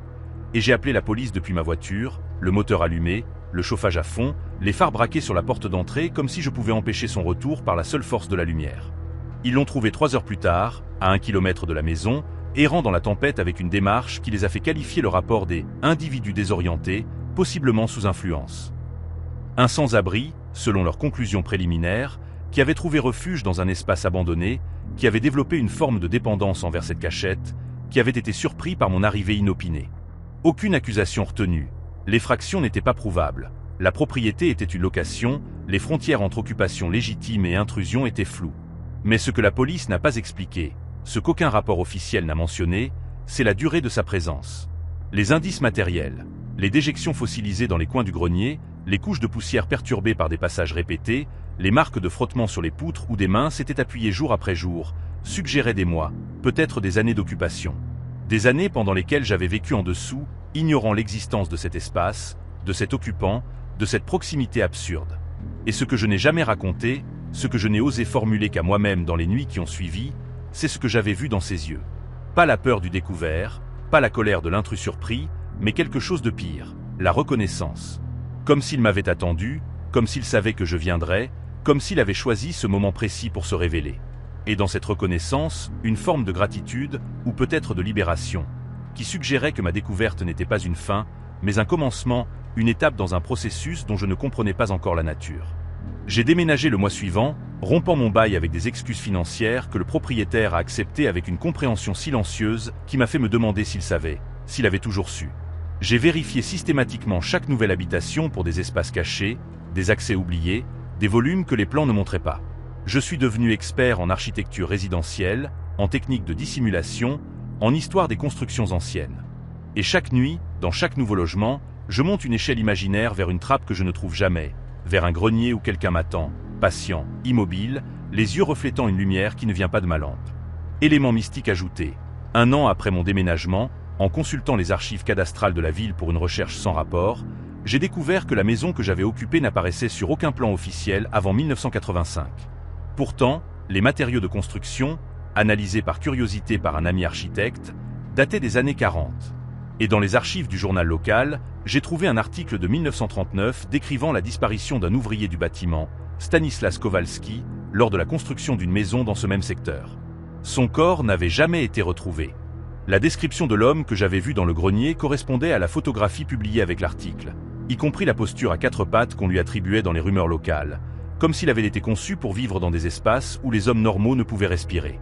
Et j'ai appelé la police depuis ma voiture, le moteur allumé, le chauffage à fond, les phares braqués sur la porte d'entrée comme si je pouvais empêcher son retour par la seule force de la lumière. Ils l'ont trouvé 3 heures plus tard, à 1 kilomètre de la maison, errant dans la tempête avec une démarche qui les a fait qualifier le rapport des individus désorientés, possiblement sous influence. Un sans-abri, selon leurs conclusions préliminaires, qui avait trouvé refuge dans un espace abandonné, qui avait développé une forme de dépendance envers cette cachette, qui avait été surpris par mon arrivée inopinée. Aucune accusation retenue. L'effraction n'était pas prouvable. La propriété était une location, les frontières entre occupation légitime et intrusion étaient floues. Mais ce que la police n'a pas expliqué, ce qu'aucun rapport officiel n'a mentionné, c'est la durée de sa présence. Les indices matériels, les déjections fossilisées dans les coins du grenier, les couches de poussière perturbées par des passages répétés, les marques de frottement sur les poutres où des mains s'étaient appuyées jour après jour, suggéraient des mois, peut-être des années d'occupation. Des années pendant lesquelles j'avais vécu en dessous, ignorant l'existence de cet espace, de cet occupant, de cette proximité absurde. Et ce que je n'ai jamais raconté, ce que je n'ai osé formuler qu'à moi-même dans les nuits qui ont suivi, c'est ce que j'avais vu dans ses yeux. Pas la peur du découvert, pas la colère de l'intrus surpris, mais quelque chose de pire, la reconnaissance. Comme s'il m'avait attendu, comme s'il savait que je viendrais, comme s'il avait choisi ce moment précis pour se révéler. Et dans cette reconnaissance, une forme de gratitude, ou peut-être de libération, qui suggérait que ma découverte n'était pas une fin, mais un commencement, une étape dans un processus dont je ne comprenais pas encore la nature. J'ai déménagé le mois suivant, rompant mon bail avec des excuses financières que le propriétaire a acceptées avec une compréhension silencieuse qui m'a fait me demander s'il savait, s'il avait toujours su. J'ai vérifié systématiquement chaque nouvelle habitation pour des espaces cachés, des accès oubliés, des volumes que les plans ne montraient pas. Je suis devenu expert en architecture résidentielle, en technique de dissimulation, en histoire des constructions anciennes. Et chaque nuit, dans chaque nouveau logement, je monte une échelle imaginaire vers une trappe que je ne trouve jamais, vers un grenier où quelqu'un m'attend, patient, immobile, les yeux reflétant une lumière qui ne vient pas de ma lampe. Élément mystique ajouté. 1 an après mon déménagement, en consultant les archives cadastrales de la ville pour une recherche sans rapport, j'ai découvert que la maison que j'avais occupée n'apparaissait sur aucun plan officiel avant 1985. Pourtant, les matériaux de construction, analysés par curiosité par un ami architecte, dataient des années 40. Et dans les archives du journal local, j'ai trouvé un article de 1939 décrivant la disparition d'un ouvrier du bâtiment, Stanislas Kowalski, lors de la construction d'une maison dans ce même secteur. Son corps n'avait jamais été retrouvé. La description de l'homme que j'avais vu dans le grenier correspondait à la photographie publiée avec l'article, y compris la posture à 4 pattes qu'on lui attribuait dans les rumeurs locales, comme s'il avait été conçu pour vivre dans des espaces où les hommes normaux ne pouvaient respirer.